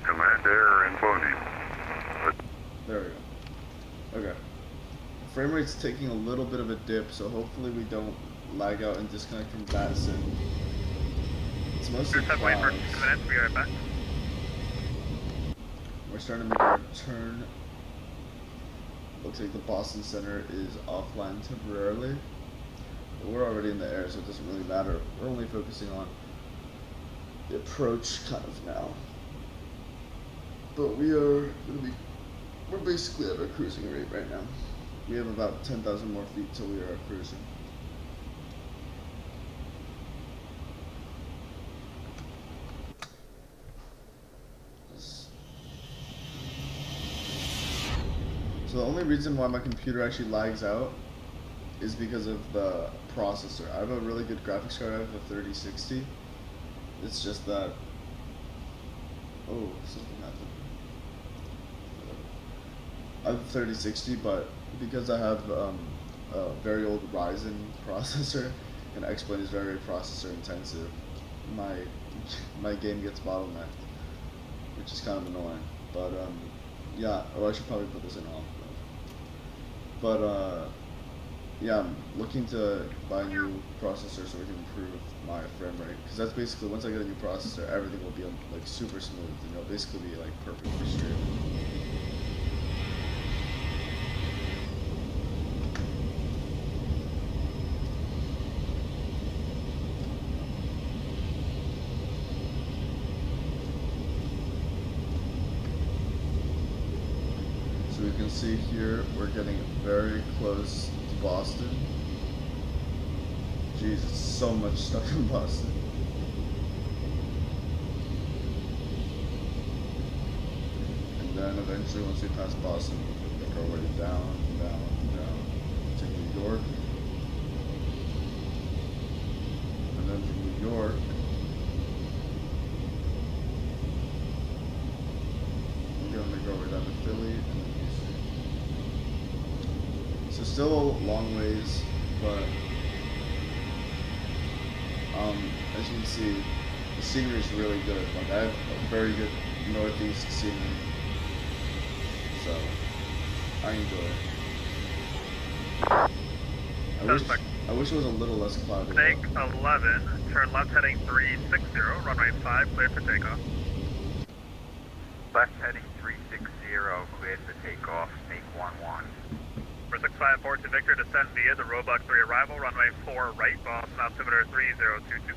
Command error in phone beam. there we go. Okay. Frame rate's taking a little bit of a dip, so hopefully we don't lag out and disconnect from that soon. It's mostly Just wait for clouds. 2 minutes, we'll be right back. We're starting to make our turn. Looks like the Boston Center is offline temporarily. But we're already in the air, so it doesn't really matter. We're only focusing on the approach kind of now. But we're basically at our cruising rate right now. We have about 10,000 more feet till we are cruising. So the only reason why my computer actually lags out is because of the processor. I have a really good graphics card. I have a 3060. It's just that, oh, something happened. I have a 3060, but because I have a very old Ryzen processor, and X-Plane is very processor intensive, my game gets bottlenecked, which is kind of annoying. But yeah, or I should probably put this in off. But yeah, I'm looking to buy a new processor so we can improve my frame rate. Because that's basically, once I get a new processor, everything will be like super smooth, and it'll basically be like perfectly straight. So we can see here, we're getting very close to Boston. Jeez, it's so much stuff in Boston. And then eventually, once we pass Boston, we make our way down to New York. And then from New York, we're gonna make our way down to Philly and then DC. So still a long ways, but as you can see, the scenery is really good. Like, I have a very good northeast scenery, so I enjoy it. I wish it was a little less cloudy. Snake 11, turn left heading 360, runway 5, cleared for takeoff. Left heading 360, cleared for takeoff, Snake 11. For 654 to Victor, descend via the Roebuck 3 arrival, runway 4 right, Boston altimeter 3022.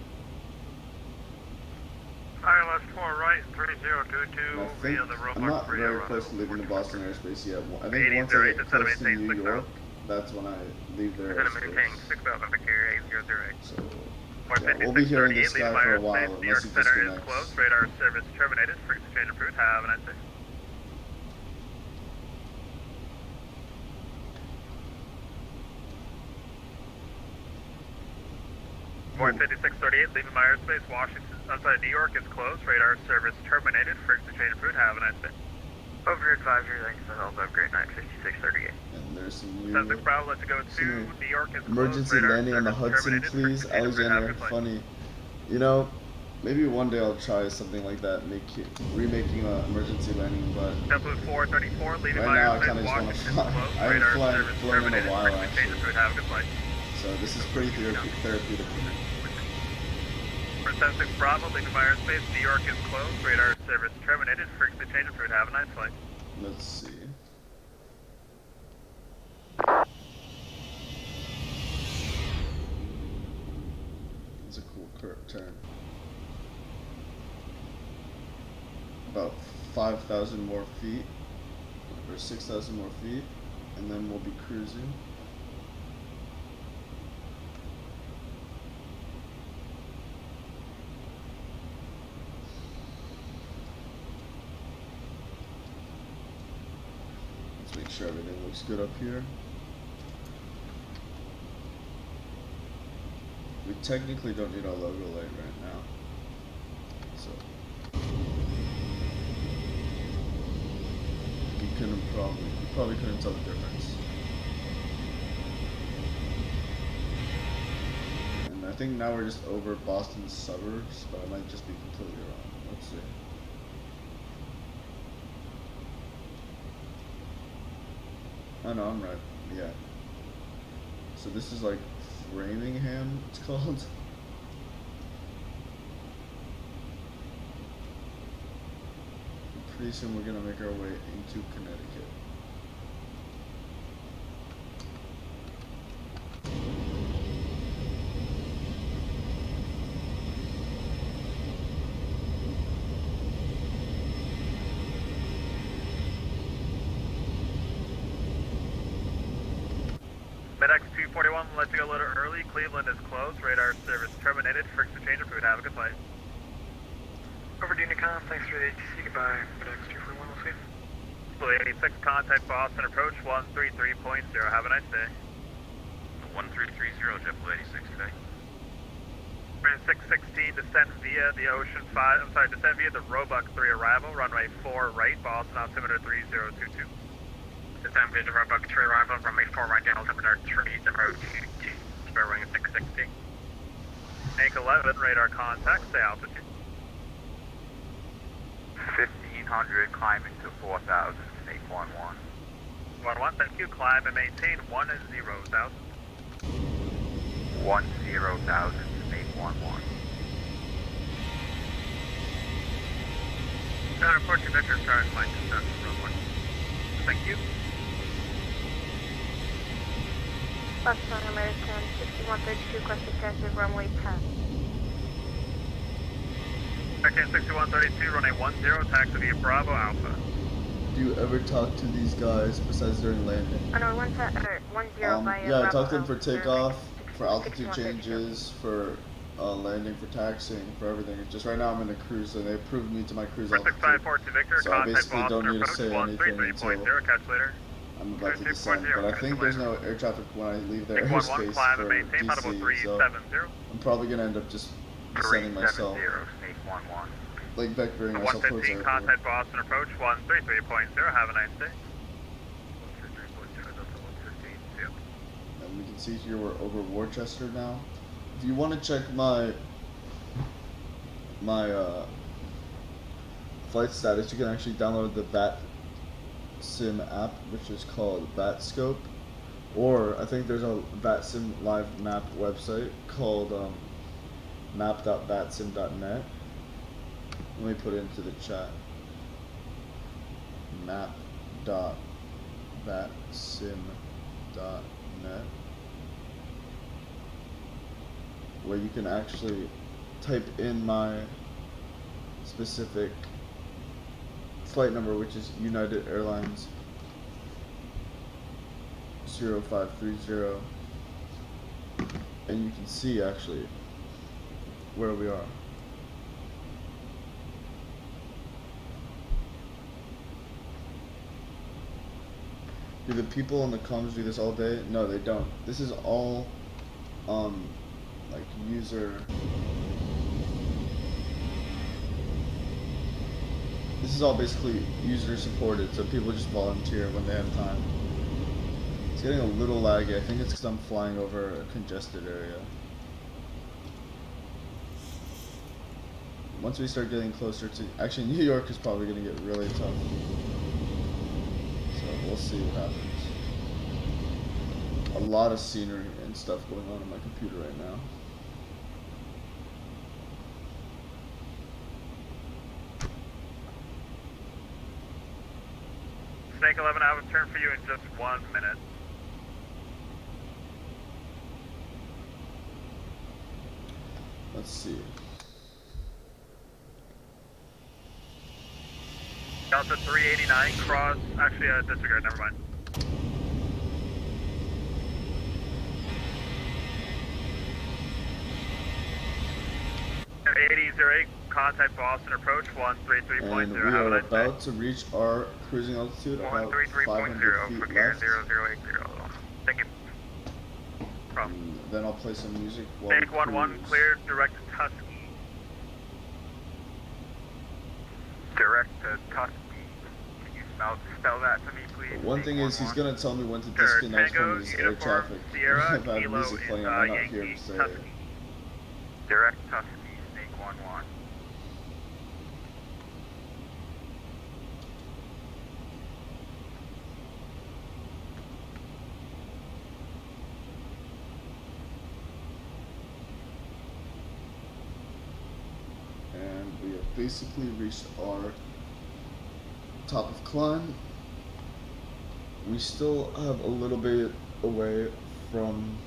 ILS 4 right, 3022 via the Roebuck 3 I'm not very arrival. close to leaving the Boston airspace yet. I think once I get close to New York, that's when I leave their airspace. 6000 Victor 8008. So, yeah, we'll be here in the sky for a while, New York unless it Center is disconnects. closed, radar service terminated, frequency change approved, have a nice day. Boy 5638, leaving my airspace, Washington, outside New York is closed. Radar service terminated. Frequency change approved. Have a nice day. Over advisory, thanks for the help. Have a great night, 5638. And there's some new 76 Bravo, let's go to some New York is emergency closed. Radar landing on the service Hudson, terminated. please, Frequency change approved. Have a Alexander. good flight. Funny, you know. Maybe one day I'll try something like that, remaking an emergency landing, but JetBlue 434, leaving right my now I airspace, kind of just want to Washington fly. closed. I haven't Radar flown service in a terminated. while Frequency change actually, approved. Have a good flight. so this is pretty therapeutic. For 76 Bravo, leaving my airspace, New York is closed. Radar service terminated. Frequency change approved. Have a nice flight. Let's see. It's a cool turn. About 5,000 more feet, or 6,000 more feet, and then we'll be cruising. Let's make sure everything looks good up here. We technically don't need our logo light right now, so you probably couldn't tell the difference. And I think now we're just over Boston's suburbs, but I might just be completely wrong. Let's see. Oh no, I'm right. Yeah. So this is like Framingham, it's called. Pretty soon we're gonna make our way into Connecticut. MedX 241, let's go a little early. Cleveland is closed. Radar service terminated. Frequency change approved. Have a good flight. Over Unicom, thanks for the ATC. Goodbye, MedX 241, we'll see. Blue 86, contact Boston approach 133.0. Have a nice day. 1330, JetBlue 86 today. Sprint 616, descent via the Ocean 5, I'm sorry, descent via the Roebuck 3 arrival, runway 4 right, Boston altimeter 3022. Descent via the Roebuck 3 arrival, runway 4 right, down altimeter 3022, bearing 660. Make 11, radar contact, stay altitude. 1500, climbing to 4000, snake 11. 11, thank you, climb and maintain 10,000. 10,000, snake 11. Now report to Victor, start flight descent, road 1. Thank you. Boston American 6132, requested taxi runway 10. American 6132, runway 10, taxi via Bravo Alpha. Do you ever talk to these guys besides during landing? Oh no, 10 by Yeah, I Bravo talked to them for Alpha. takeoff, for altitude 6132. changes, for landing, for taxiing, for everything. It's just right now I'm in a cruise, and they approved me to my cruise altitude. 6542 Victor, So I contact basically Boston don't need to approach say anything 133.0, until catch later. I'm about to descend. 22.0, But I think there's no catch air traffic when I leave their Take 11, airspace climb for and maintain, audible DC, so 370. I'm probably gonna end up just descending myself, 370, snake 11. like vectoring myself towards the 115, airport. contact Boston approach 133.0, have a nice day. 115, see ya. And we can see here we're over Worcester now. If you want to check my flight status, you can actually download the Bat Sim app, which is called Batscope, or I think there's a Bat Sim live map website called map.batsim.net. Let me put it into the chat. map.batsim.net, where you can actually type in my specific flight number, which is United Airlines 0530, and you can see actually where we are. Do the people on the comms do this all day? No, they don't. This is all like user. This is all basically user supported, so people just volunteer when they have time. It's getting a little laggy. I think it's because I'm flying over a congested area. Once we start getting closer to, actually New York is probably going to get really tough. So we'll see what happens. A lot of scenery and stuff going on my computer right now. Snake 11, I will turn for you in just 1 minute. Let's see. Delta 389, cross, actually, disregard, never mind. .8008, contact Boston approach 133.0. And we are about to reach our cruising altitude about 500 feet left. 0080. Thank you. And then I'll play some music while Snake we 11, cruise. clear, direct to Tusky. Direct to Tusky. Can you spell that to me, please? But one thing is, he's gonna tell me when to Sure, disconnect Tango, from his air Uniform, traffic. Sierra, If I have Kilo, music playing, I might not hear him Yankee, say Tusky. it. Direct Tusky, Snake 11. And we have basically reached our top of climb. We still have a little bit away from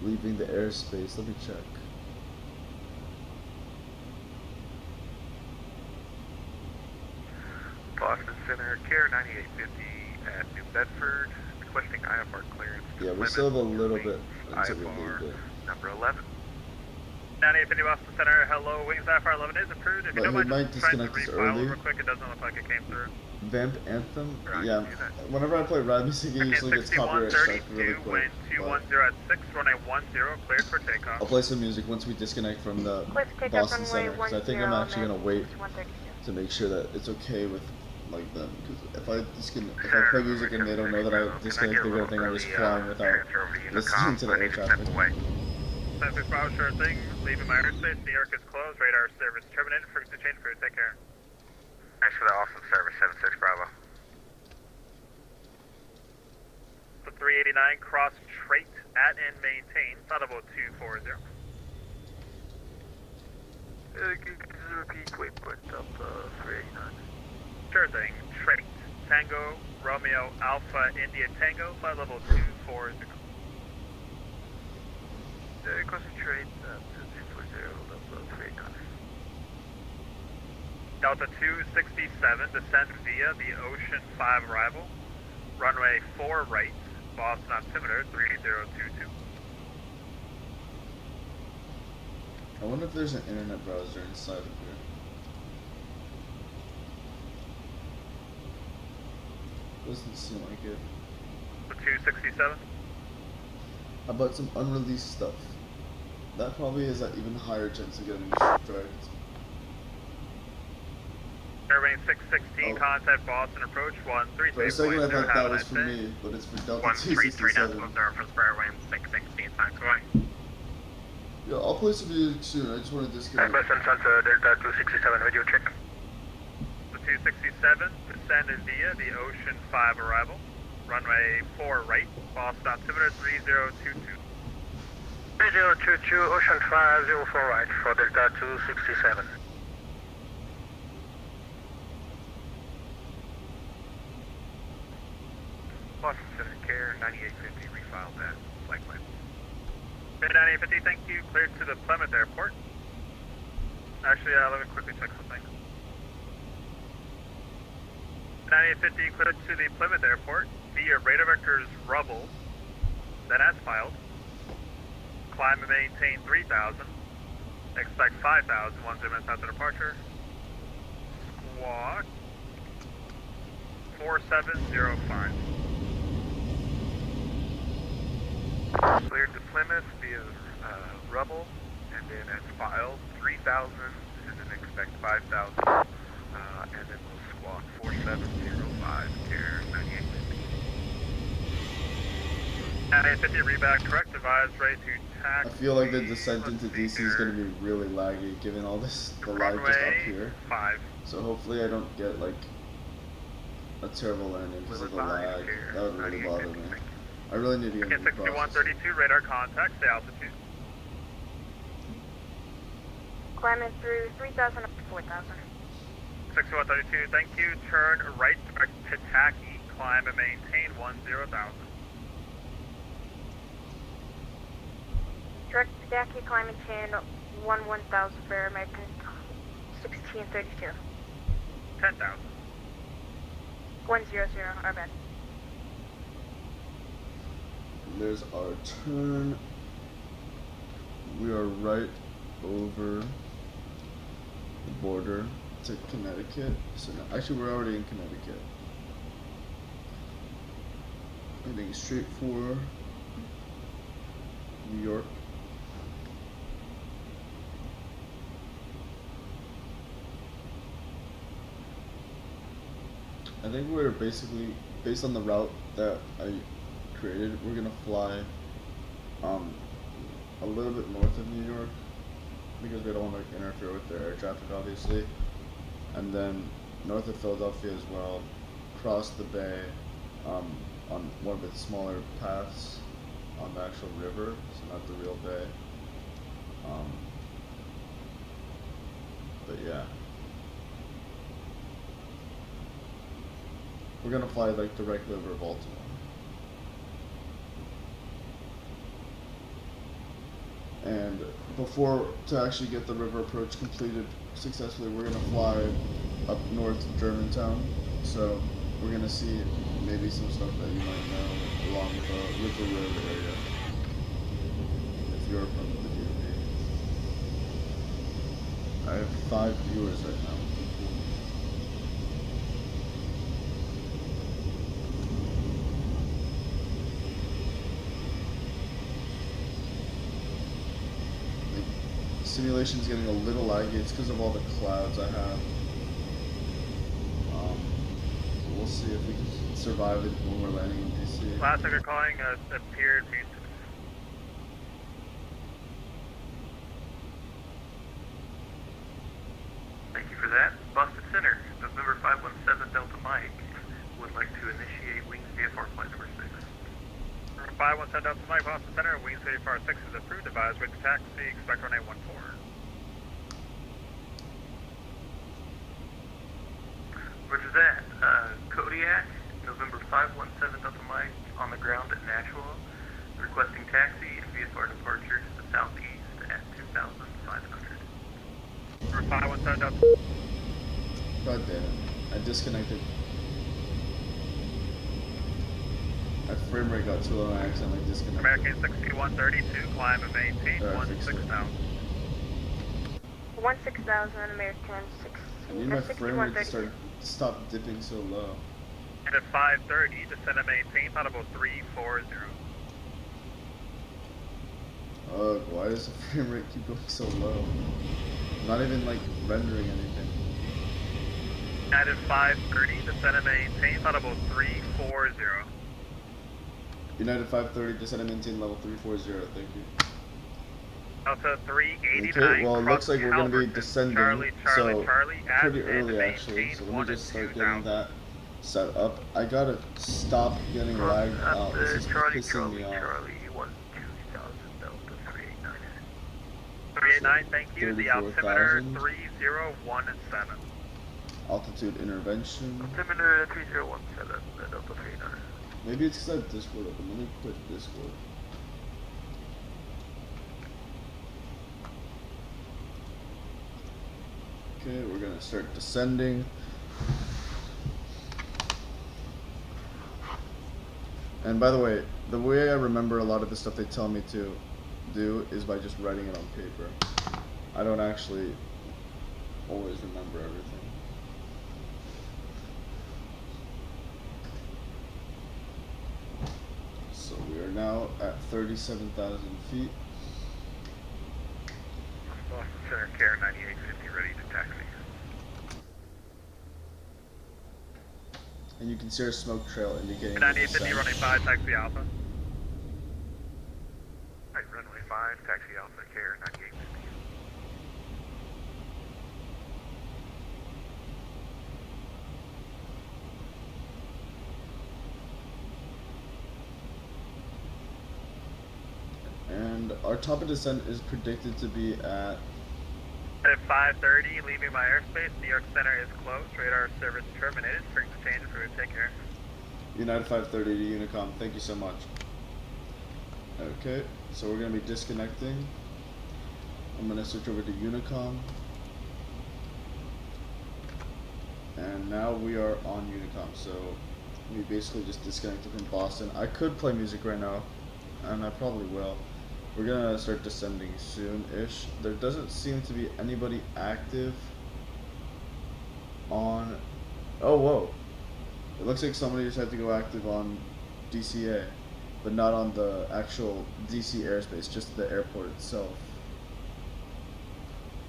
leaving the airspace. Let me check. Boston Center, Care 9850 at New Bedford, requesting IFR clearance. Yeah, we still have a little bit until we leave it. Number 11. 9850 Boston Center, hello, Wings IFR 11 is approved. If you But don't he mind might just trying to disconnect us refile early. real quick, it doesn't look like it came through. Vamp Anthem? Sure, I Yeah. can do that. Whenever I play rap music, it usually gets copyright strike really 6132, quick. wind But 210 at 6, runway 10, cleared for takeoff. I'll play some music once we disconnect from the Let's take up Boston runway Center, because I think I'm 10, actually gonna wait 132. to make sure that it's okay with like them. Because if I play music and they don't know that I disconnect, they're gonna think I'm just flying without listening to the air traffic. 76 Bravo, sure thing. Leaving my airspace. New York is closed. Radar service terminated. Frequency change for you. Take care. Thanks for the awesome service, 76 Bravo. The 389 cross trait at and maintain. Audible 240. Repeat waypoint Delta 389. Sure thing. Trait. Tango, Romeo, Alpha, India, Tango. Flight level 240. Concentrate 240 Delta 389. Delta 267, descend via the Ocean 5 arrival. Runway 4 right. Boston altimeter 3022. I wonder if there's an internet browser inside of here. Doesn't seem like it. The 267. How about some unreleased stuff? That probably has an even higher chance of getting striked. Airway 616, Oh. contact Boston approach 133.0. For a second I thought that have a was nice for day. me, but it's for Delta 133 267. decibels there from Airway 616, thanks, away. Yeah, I'll play some music soon. I just want to disconnect. Boston Center, Delta 267, radio check. The 267, descended via the Ocean 5 arrival. Runway 4 right, Boston altimeter 3022. 3022, Ocean 504 right for Delta 267. Boston Center, Care 9850, refile that flight plan. Care 9850, thank you. Cleared to the Plymouth Airport. Actually, let me quickly check something. 9850, cleared to the Plymouth Airport via radar vectors rubble, then as filed. Climb and maintain 3000. Expect 5000, 10 minutes after departure. Squawk. 4705. Cleared to Plymouth via rubble, and then as filed 3,000, and then expect 5,000, and then we'll squawk 4705, air 9850. 9850, reback correct, advise ready to taxi. I feel like the descent into DC is going to be really laggy, given all this, the lag just up here. 5. So hopefully I don't get like a terrible landing because of the lag. That would really bother me. I really need to get into the process. 6132, radar contact, stay altitude. Climbing through 3,000 up to 4,000. 6132, thank you. Turn right direct to taxi, climb and maintain 10,000. Direct to taxi, climb and maintain 11,000 for American 1632. 10,000. 100, our bad. There's our turn. We are right over the border to Connecticut. So now, actually, we're already in Connecticut. Heading straight for New York. I think we're basically, based on the route that I created, we're gonna fly a little bit north of New York because we don't want to interfere with their air traffic, obviously, and then north of Philadelphia as well, cross the bay on one of its smaller paths on the actual river, so not the real bay. But yeah, we're gonna fly like directly over Baltimore. And before, to actually get the river approach completed successfully, we're gonna fly up north to Germantown. So we're gonna see maybe some stuff that you might know along the River Road area if you're from the DMV. I have 5 viewers right now. Simulation's getting a little laggy. It's because of all the clouds I have. We'll see if we can survive it when we're landing in DC. Last time you're calling appeared maintenance. Thank you for that. Boston Center, November 517 Delta Mike, would like to initiate wings VFR flight number 6. 517 Delta Mike, Boston Center, wings VFR 6 is approved, advised with taxi, expect runway 14. Roger that. Kodiak, November 517 Delta Mike, on the ground at Nashville, requesting taxi and VFR departure to the southeast at 2,500. Number 517 Delta. God damn it. I disconnected. My frame rate got too low and I accidentally disconnected. American 6132, climb and maintain 16,000. 16,000 American 6. I need my frame rate to stop dipping so low. And at 530, descend and maintain, audible 340. Ugh, why does the frame rate keep going so low? I'm not even like rendering anything. And at 530, descend and maintain, audible 340. United 530, descend and maintain level 340, thank you. Delta 389. Okay, well it looks like we're going to be descending, Charlie, so at pretty early actually, so let me just start getting that set up. I gotta stop getting lagged out, this is pissing me off. Charlie 12,000 Delta 389. 389, thank you. The altimeter 3017. Altitude intervention. Altimeter 3017, Delta 389. Maybe it's because I have Discord open. Let me quit Discord. Okay, we're gonna start descending. And by the way I remember a lot of the stuff they tell me to do is by just writing it on paper. I don't actually always remember everything. now at 37,000 feet. Boston Center, Care 9850, ready to taxi. And you can see our smoke trail indicating the 9850, descent. running 5, taxi Alpha. Right, runway 5, taxi Alpha, Care 9850. And our top of descent is predicted to be at At 5:30, leaving my airspace. New York Center is closed. Radar service terminated. Turning to change for take care. United 530 to Unicom. Thank you so much. Okay, so we're going to be disconnecting. I'm going to switch over to Unicom. And now we are on Unicom. So we basically just disconnected from Boston. I could play music right now, and I probably will. We're gonna start descending soon-ish. There doesn't seem to be anybody active on... Oh, whoa. It looks like somebody just had to go active on DCA, but not on the actual DC airspace, just the airport itself.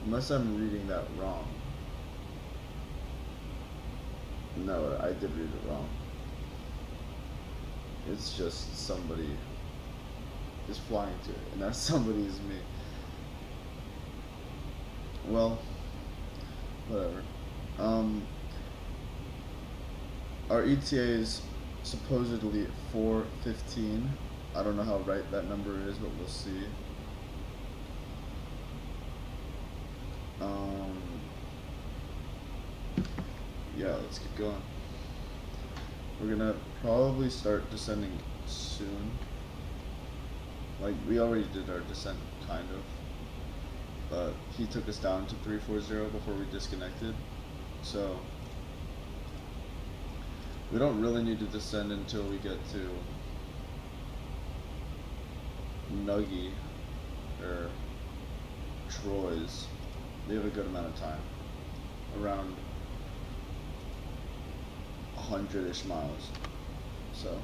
Unless I'm reading that wrong. No, I did read it wrong. It's just somebody is flying to it, and that somebody is me. Well, whatever. Our ETA is supposedly 4:15. I don't know how right that number is, but we'll see. Yeah, let's get going. We're gonna probably start descending soon. Like, we already did our descent, kind of. But he took us down to 340 before we disconnected. So, we don't really need to descend until we get to Nuggy, or Troy's. We have a good amount of time. Around 100-ish miles. So,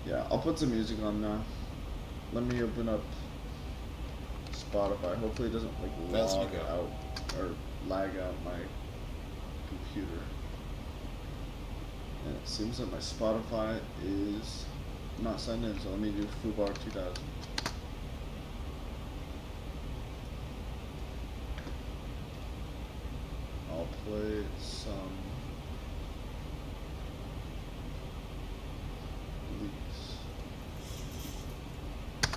yeah, I'll put some music on now. Let me open up Spotify. Hopefully it doesn't like log out or lag out my computer. And it seems that my Spotify is not signed in, so let me do Fubar 2000. I'll play some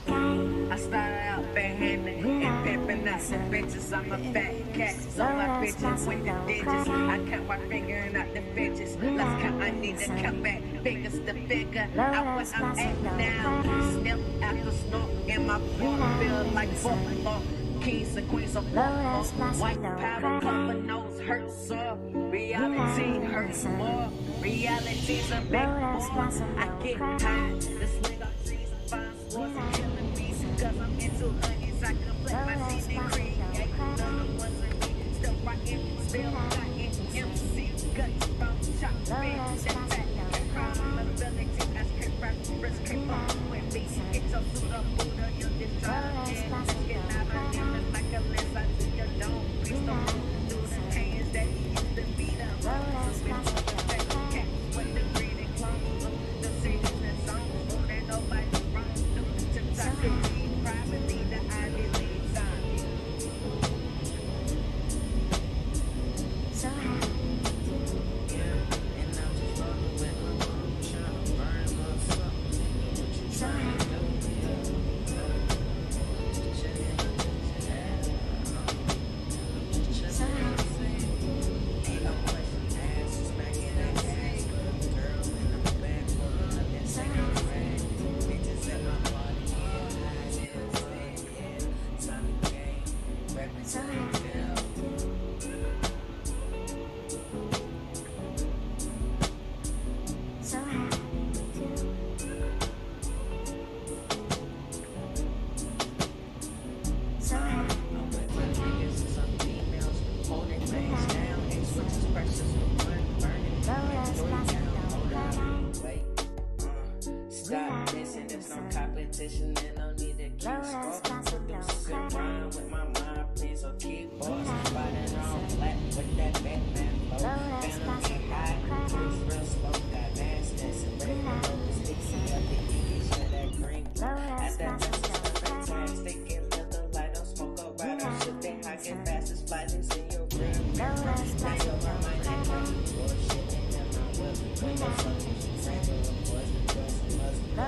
I started out barehanded and pimping out some bitches. I'm a fat cat, so my bitches with the digits. I count by figuring out the bitches. Let's count, I need to count back figures to figure out what I'm at now. Still after snort in my blood, feel like buffalo. Kings and queens of buffalo. White powder cover nose hurts so reality hurts more. Reality's a big war. I get tired. The swing on trees and fine swords and killing me. Cause I'm into onions, I complete my season cream. None ones in me, still rockin', still cotton. MC, guts, bone, chop, bitch, that fat. Crime, ability, as K rappers, came up with me. It's a suit of Buddha, you're just trying to get. Let's get out of here, like a list, I see your dome. Please don't move through the hands that you used to beat up. So we put the fake cats with the breeding clones. The seriousness on, oh, there nobody wrong. Do the tips I could be. Privately, the Ivy League sign. saying there's no competition and no need to keep score. Produce a good rhyme with my mind, please, or keyboards. Riding on black with that Batman flow. Phantom and high, cruise real slow. Got nastiness and ready to roll the sticky up the E's for that green glow. At that time, fantastic, get little light, don't smoke a ride, don't shit, they high, get fast as flight, is in your rear mirror. Now you're over my neck, bullshit, and then my whip. When you're fucking, you tangle the boys, the girls, the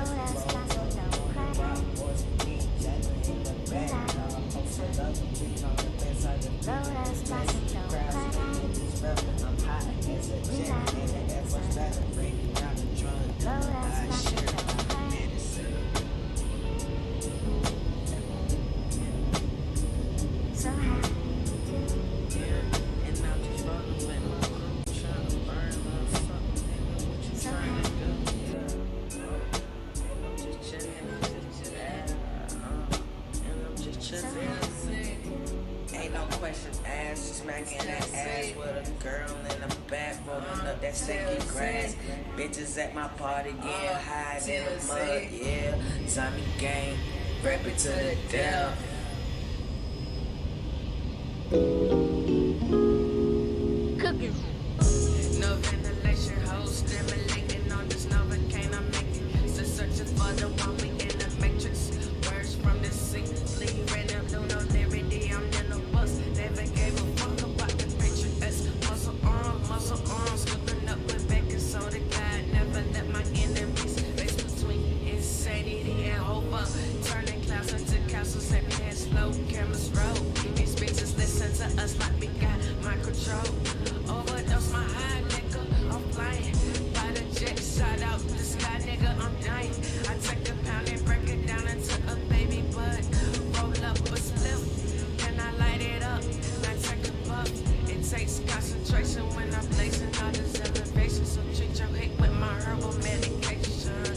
must boys, me, jacking in the back, all I'm posted up, we on the best side of the crowds, making these rappers, I'm high as a jet, and the Air Force battle, breaking down the drum, I share my medicine. So happy. Yeah, and I'm just rolling with my crew, trying to burn my fuck, nigga, what you trying to do? Yeah, I'm just chilling, and I'm just chilling. Ain't no question asked, smacking that ass with a girl in the back, rolling up that sticky grass. Bitches at my party getting high in the mud, yeah. Tommy gang, rap it to the death. Cooking. No ventilation, hoes stimulating on this Novocaine I'm making. Still searching for the one we in the matrix. Words from the sea, leaving them do no liberty. I'm in the bus, never gave a fuck about the picture. It's muscle arms, slipping up with baking soda. God never let my enemies face between insanity and hope. Turning clouds into castles and pants slow. Cameras roll. These bitches listen to us like we got my control. Overdose my high nigga, I'm flying. By the jet, shot out the sky, nigga, I'm dying. I take a pound and break it down into a baby bud. Roll up a slip, then I light it up. I take a puff. It takes concentration when I'm blazing all this elevation. So treat your hate with my herbal medication.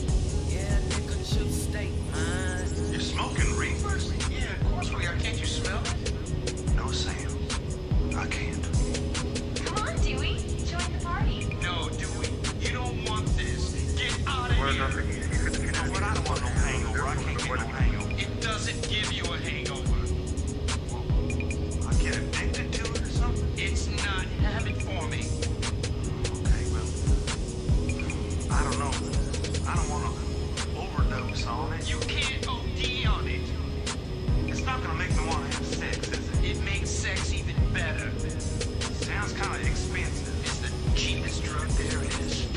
Yeah, nigga, choose state mine. You're smoking reefers? Yeah, of course we are. Can't you smell it? No, Sam. I can't. Come on, Dewey. Join the party. No, Dewey. You don't want this. Get out of here. No, but I don't want no hangover. I can't get no hangover. It doesn't give you a hangover. I get addicted to it or something? It's not habit forming. Okay, well, I don't know. I don't want to overdose on it. You can't OD on it. It's not gonna make me want to have sex, is it? It makes sex even better. Sounds kind of expensive. It's the cheapest drug there is.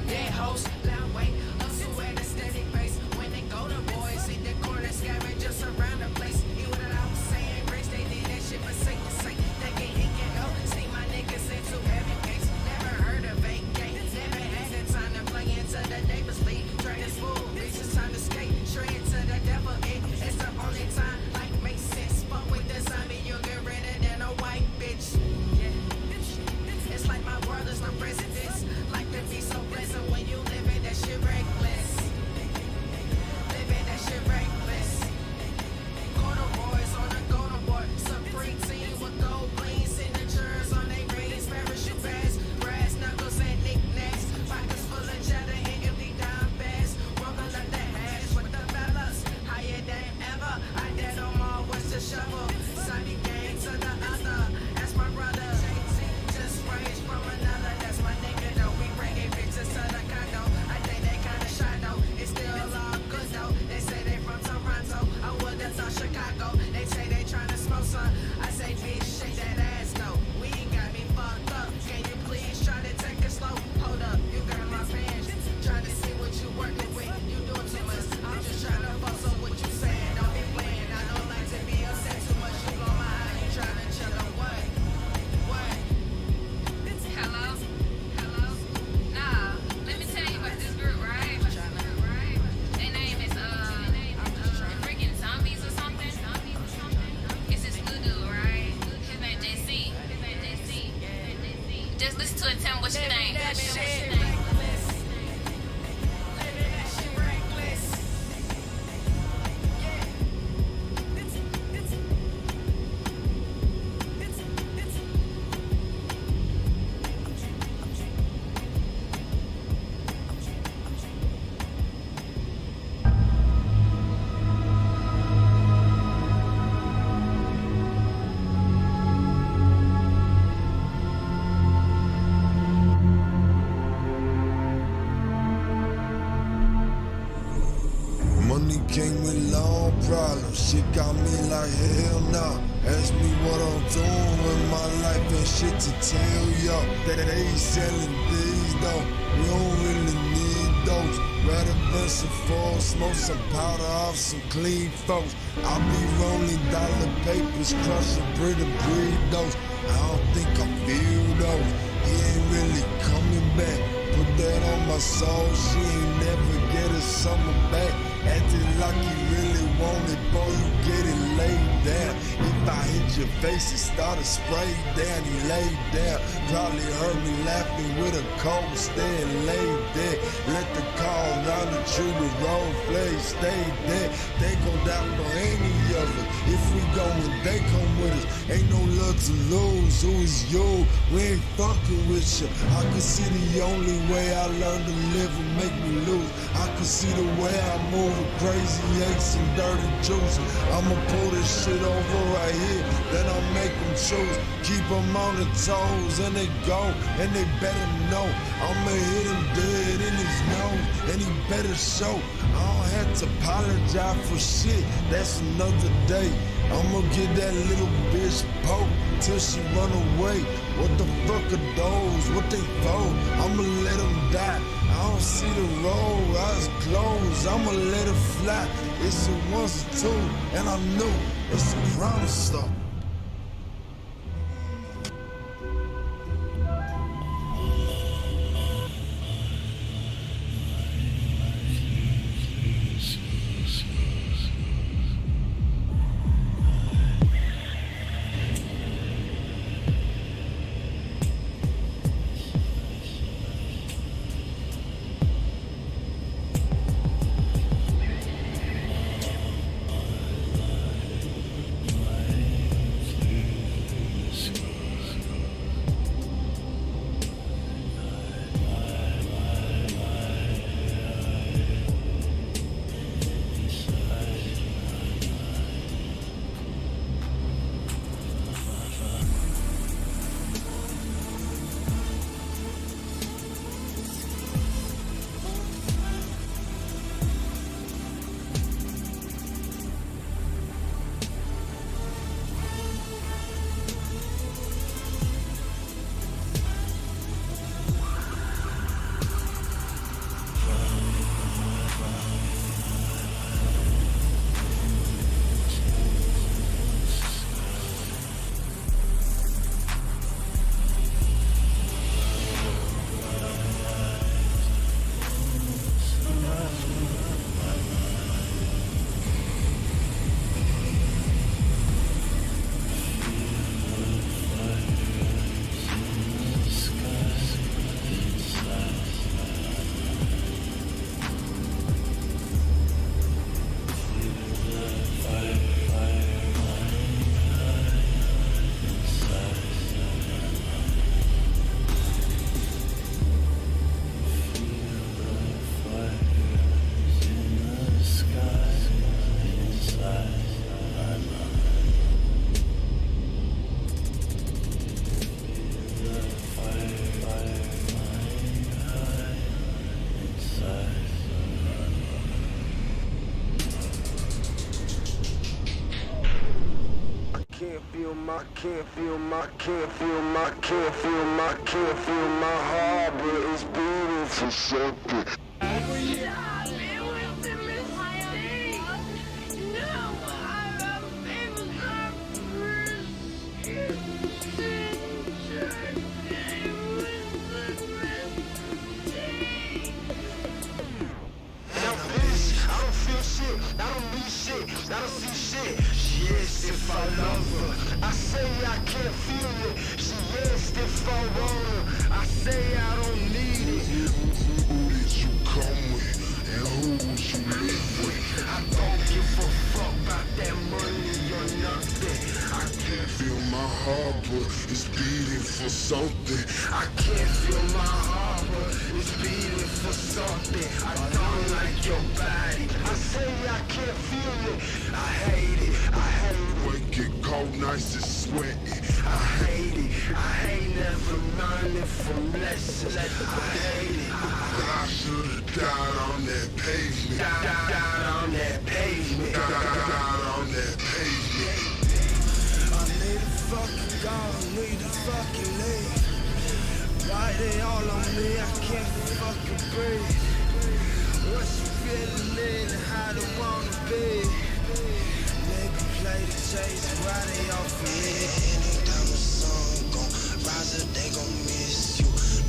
Dead hoes, loud weight, hustle at a steady pace. When they go to boys, in the corner, scavengers around the place. Hear what I was saying, Grace, they did that shit for sake to sake. Thinking he can go, see my niggas into heavy case. Never heard of vacate, never had the time to play into the neighbors league. Train is full, bitch, it's time to skate. Shred to the devil, it's the only time, like, makes sense. Fuck with the zombie, you'll get redder than a white bitch. Yeah. It's like my world is the residence. Like to be so pleasant when you live in that shit reckless. Living that shit reckless. Corner boys on a golden board. Supreme team with gold bling signatures on they rings. Parachute bags, brass knuckles and knickknacks. Pockets full of cheddar and empty dime bags. Rolling up the hash with the fellas. Higher than ever. I did them all with the shovel. Sunny gang to the other. That's my brother. Just range from another, that's my nigga though. We bringing bitches to the condo. I think they kinda shy though. It's still all good though. They say they from Toronto. I would've thought Chicago. They say they tryna smoke some. I say bitch, shake that ass though. We got me fucked up. Can you please try to take it slow? Hold up, you got my pants. Trying to see what you working with. You doing too much. I'm just trying to fuck up what you saying. Don't be playing. I don't like to be upset too much. You blow my eye. You trying to chill or what? What? Hello? Hello? Nah, let me tell you about this group, right? Their name is, freaking zombies or something. It's this new dude, problem. Shit got me like hell nah. Ask me what I'm doing with my life and shit to tell y'all. They selling these though. We don't really need those. Rather burn some fall, smoke some powder off some clean folks. I'll be rolling dollar papers, crushing bread and breed those. I don't think I feel those. He ain't really coming back. Put that on my soul. She ain't never get her summer back. Acting like you really want it, boy, you get it laid down. If I hit your face and started spray down, he laid down. Probably heard me laughing with a cold staying laid there. Let the call round the tree with roll flag, stay there. They gon' die for any of us. If we goin', they come with us. Ain't no love to lose. Who is you? We ain't fucking with you. I can see the only way I learn to live will make me lose. I can see the way I move with crazy aches and dirty juice. I'ma pull this shit over right here, then I'll make them choose. Keep them on the toes, and they go, and they better know I'ma hit him dead in his nose, and he better show. I don't have to apologize for shit, that's another day. I'ma get that little bitch poked till she run away. What the fuck are those? What they for? I'ma let them die. I don't see the road, eyes closed. I'ma let it fly. It's a once or two, and I knew it's a promise though. Can't feel my heart, but it's beating for something. I don't see shit. She asked if I love her. I say I can't feel it. She asked if I want her. I say I don't need it. Who did you come with? And who would you live with? I don't give a fuck about that money or nothing. I can't feel my heart, but it's beating for something. I can't feel my heart, but it's beating for something. I don't like your body. I say I can't feel it. I hate it. I hate it. When it get cold nights, it's sweating. I hate it. I hate never learning from lessons. I hate it, but I should've died on that pavement. Died on that pavement. Died on that pavement. I need a fucking God, need a fucking leave. Why they all on me? I can't fucking breathe. What's you feeling in and how they wanna be? Nigga play the chase, why they all for me? Anytime the sun gon' rise up, they gon' miss you.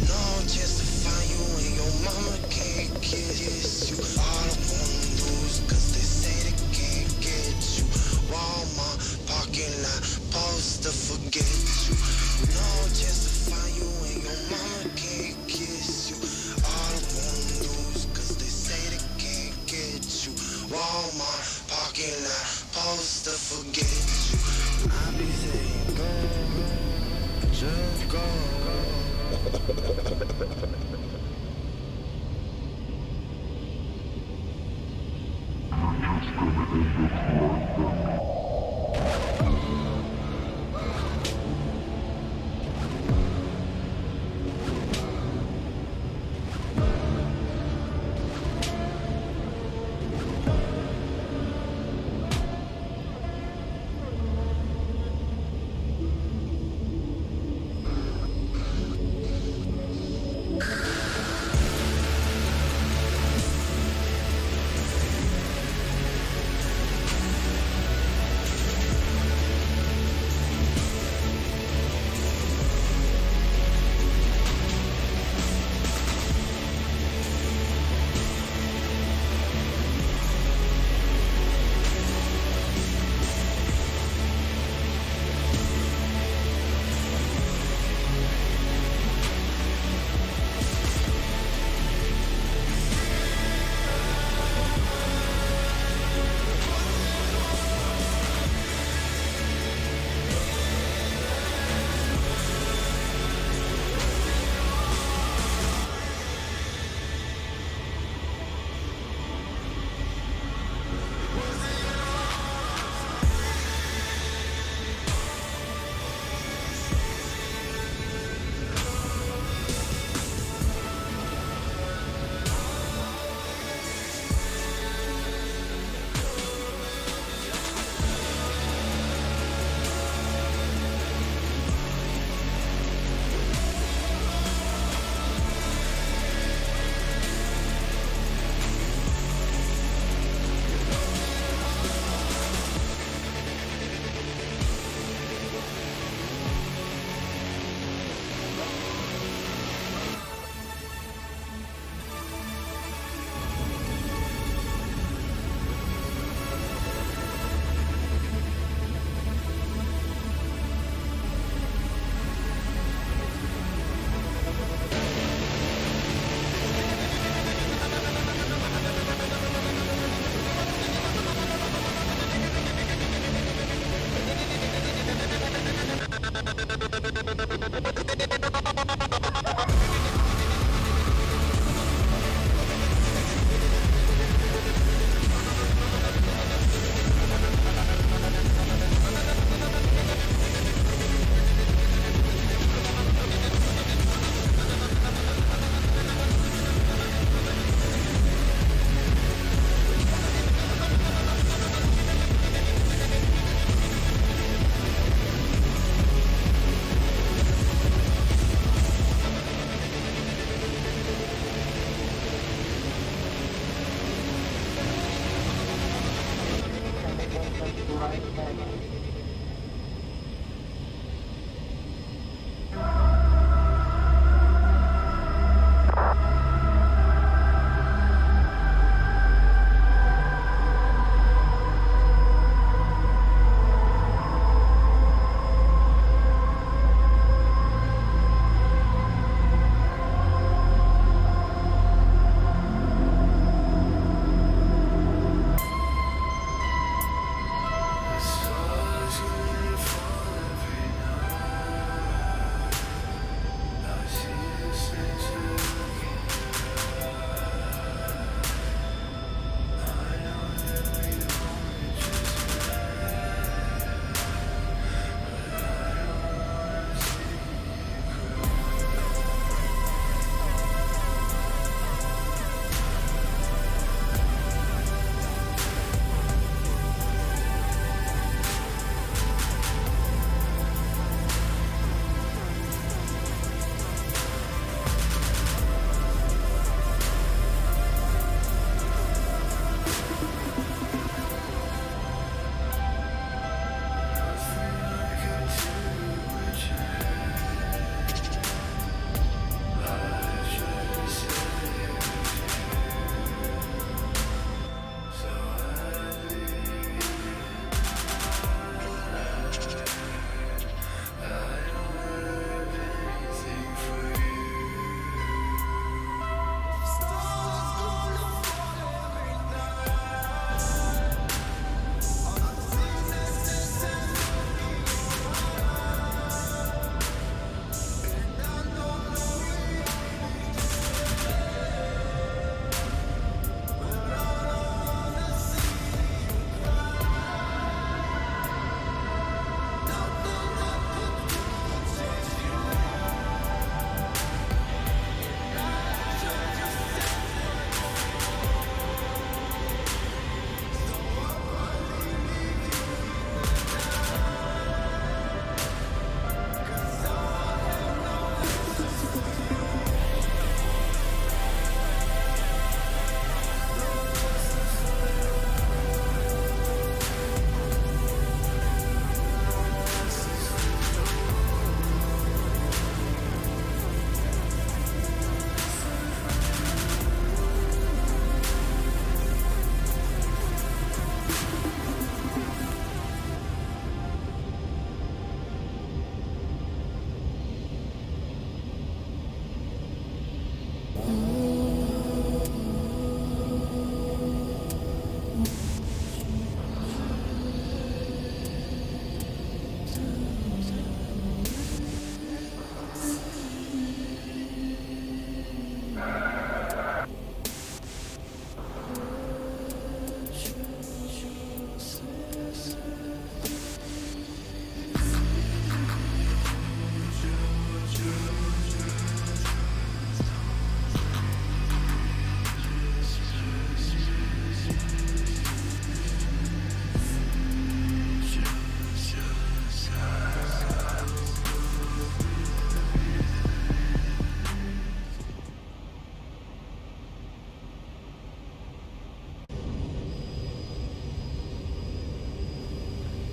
No chance to find you and your mama can't kiss you. All I wanna do is cause they say they can't get you. Walmart parking lot, poster forget you. No chance to find you and your mama can't kiss you. All I wanna do is cause they say they can't get you. Walmart parking lot, poster forget you. I be saying go, just go.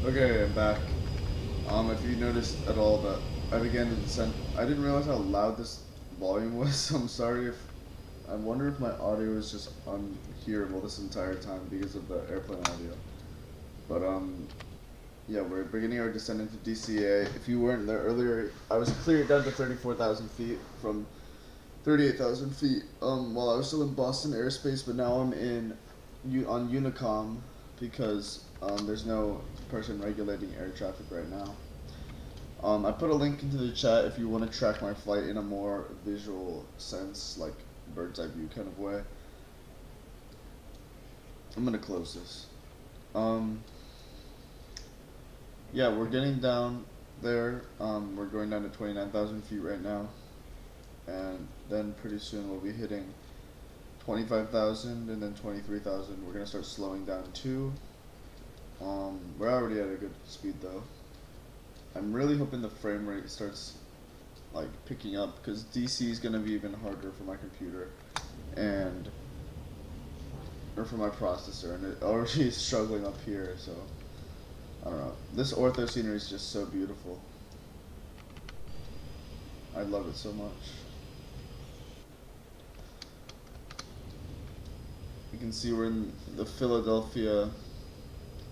Okay, I'm back. If you noticed at all that I began to descend, I didn't realize how loud this volume was. I'm sorry if, I wonder if my audio is just unhearable this entire time because of the airplane audio. But yeah, we're beginning our descent into DCA. If you weren't there earlier, I was cleared down to 34,000 feet from 38,000 feet while I was still in Boston airspace, but now I'm on Unicom because there's no person regulating air traffic right now. I put a link into the chat if you want to track my flight in a more visual sense, like bird's eye view kind of way. I'm gonna close this. Yeah, we're getting down there. We're going down to 29,000 feet right now, and then pretty soon we'll be hitting 25,000 and then 23,000. We're gonna start slowing down too. We're already at a good speed though. I'm really hoping the frame rate starts like picking up because DC is gonna be even harder for my computer or for my processor, and it already is struggling up here. So I don't know. This ortho scenery is just so beautiful. I love it so much. You can see we're in the Philadelphia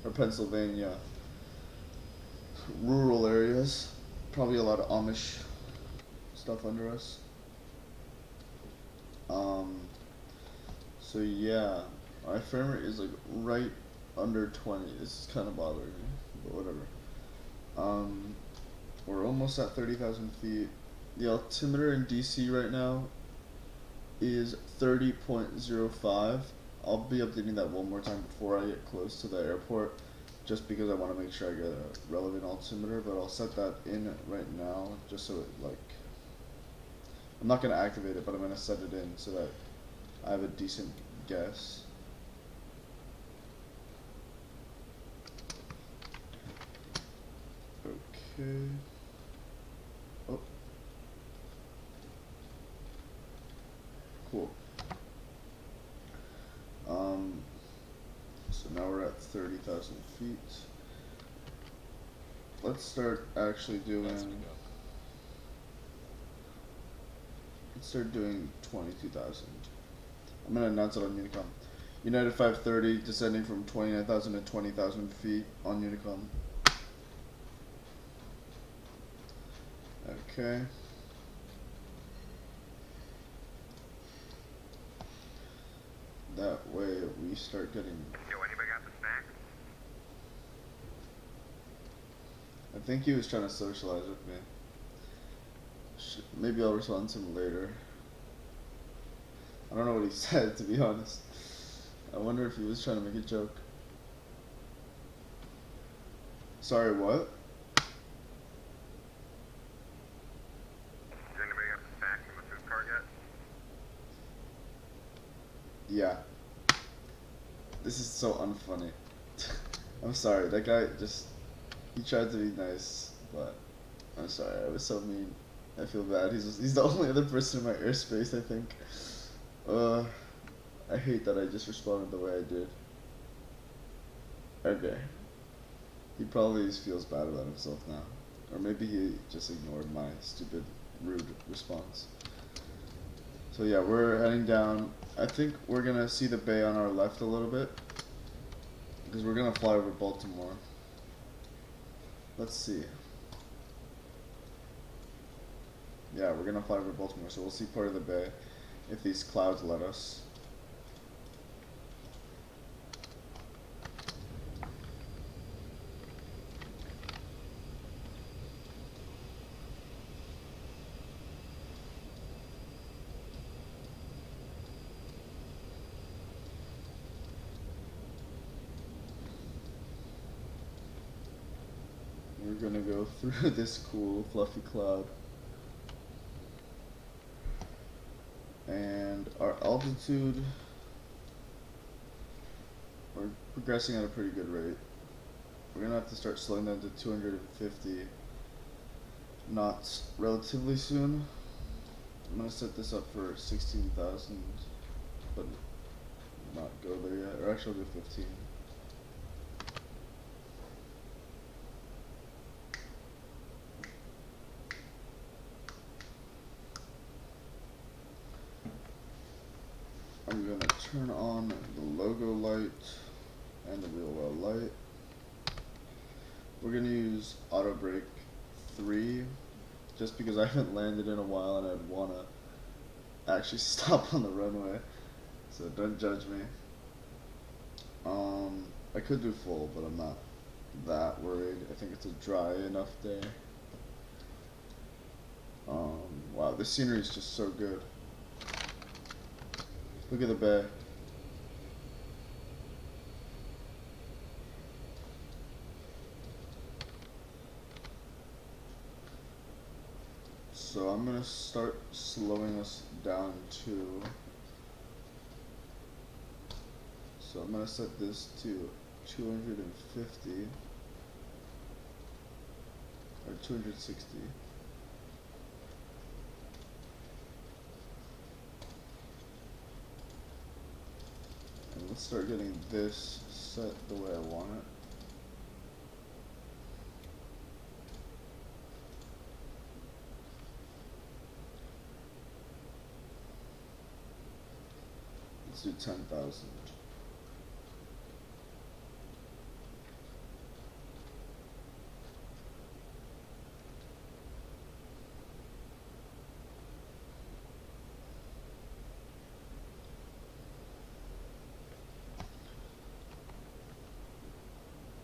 or Pennsylvania rural areas. Probably a lot of Amish stuff under us. So yeah, my frame rate is like right under 20. This is kind of bothering me, but whatever. We're almost at 30,000 feet. The altimeter in DC right now is 30.05. I'll be updating that one more time before I get close to the airport, just because I want to make sure I get a relevant altimeter, but I'll set that in right now, just so it, like, I'm not going to activate it, but I'm going to set it in so that I have a decent guess. Okay. Oh. Cool. So now we're at 30,000 feet. Let's start actually doing. Let's start doing 22,000. I'm gonna announce it on Unicom. United 530 descending from 29,000 to 20,000 feet on Unicom. Okay. That way we start getting. Yo, anybody got the snack? I think he was trying to socialize with me. Maybe I'll respond to him later. I don't know what he said, to be honest. I wonder if he was trying to make a joke. Sorry, what? Does anybody got the snack from the food cart yet? Yeah. This is so unfunny. I'm sorry, that guy just, he tried to be nice, but I'm sorry, I was so mean. I feel bad. He's the only other person in my airspace, I think. I hate that I just responded the way I did. Okay. He probably feels bad about himself now. Or maybe he just ignored my stupid, rude response. So yeah, we're heading down. I think we're gonna see the bay on our left a little bit, because we're gonna fly over Baltimore. Let's see. Yeah, we're gonna fly over Baltimore, so we'll see part of the bay if these clouds let us. We're gonna go through this cool fluffy cloud. And our altitude, we're progressing at a pretty good rate. We're gonna have to start slowing down to 250 knots relatively soon. I'm gonna set this up for 16,000, but not go there yet, or actually I'll do 15. turn on the logo light and the wheel well light. We're gonna use auto brake 3 just because I haven't landed in a while and I'd wanna actually stop on the runway, so don't judge me. I could do full, but I'm not that worried. I think it's a dry enough day. Wow, this scenery is just so good. Look at the bay. So I'm gonna start slowing us down to. So I'm gonna set this to 250 or 260. And let's start getting this set the way I want it. Let's do 10,000.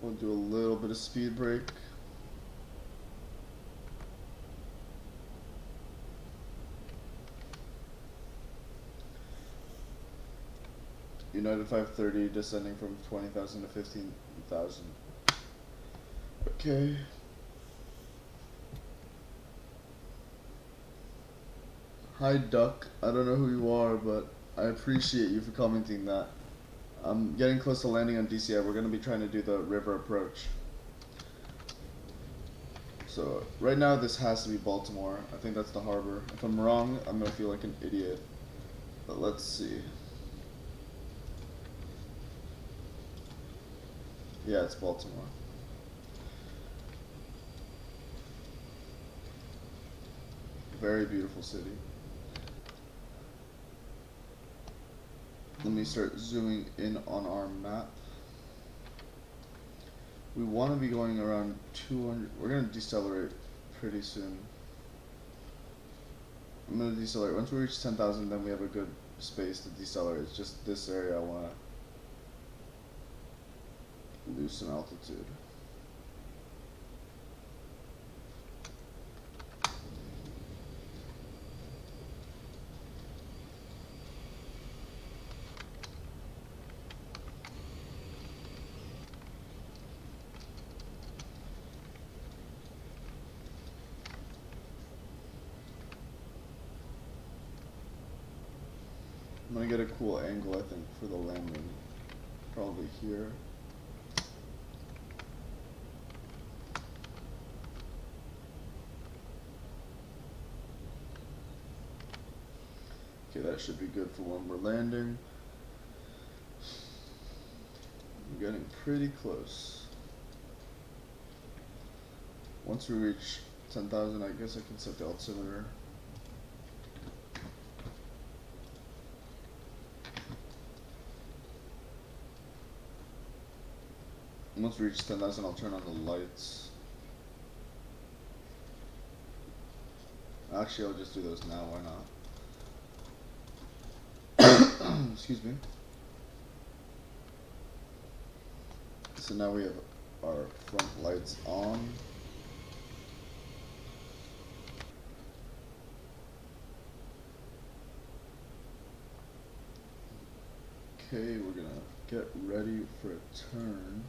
We'll do a little bit of speed brake. United 530 descending from 20,000 to 15,000. Okay. Hi Duck, I don't know who you are, but I appreciate you for commenting that. I'm getting close to landing on DCA. We're going to be trying to do the river approach. So right now this has to be Baltimore. I think that's the harbor. If I'm wrong, I'm going to feel like an idiot. But let's see. Yeah, it's Baltimore. Very beautiful city. Let me start zooming in on our map. We want to be going around 200. We're going to decelerate pretty soon. I'm going to decelerate. Once we reach 10,000, then we have a good space to decelerate. It's just this area I want to lose some altitude. I'm gonna get a cool angle, I think, for the landing. Probably here. Okay, that should be good for when we're landing. We're getting pretty close. Once we reach 10,000, I guess I can set the altimeter. Once we reach 10,000, I'll turn on the lights. Actually, I'll just do those now, why not? Excuse me. So now we have our front lights on. Okay, we're gonna get ready for a turn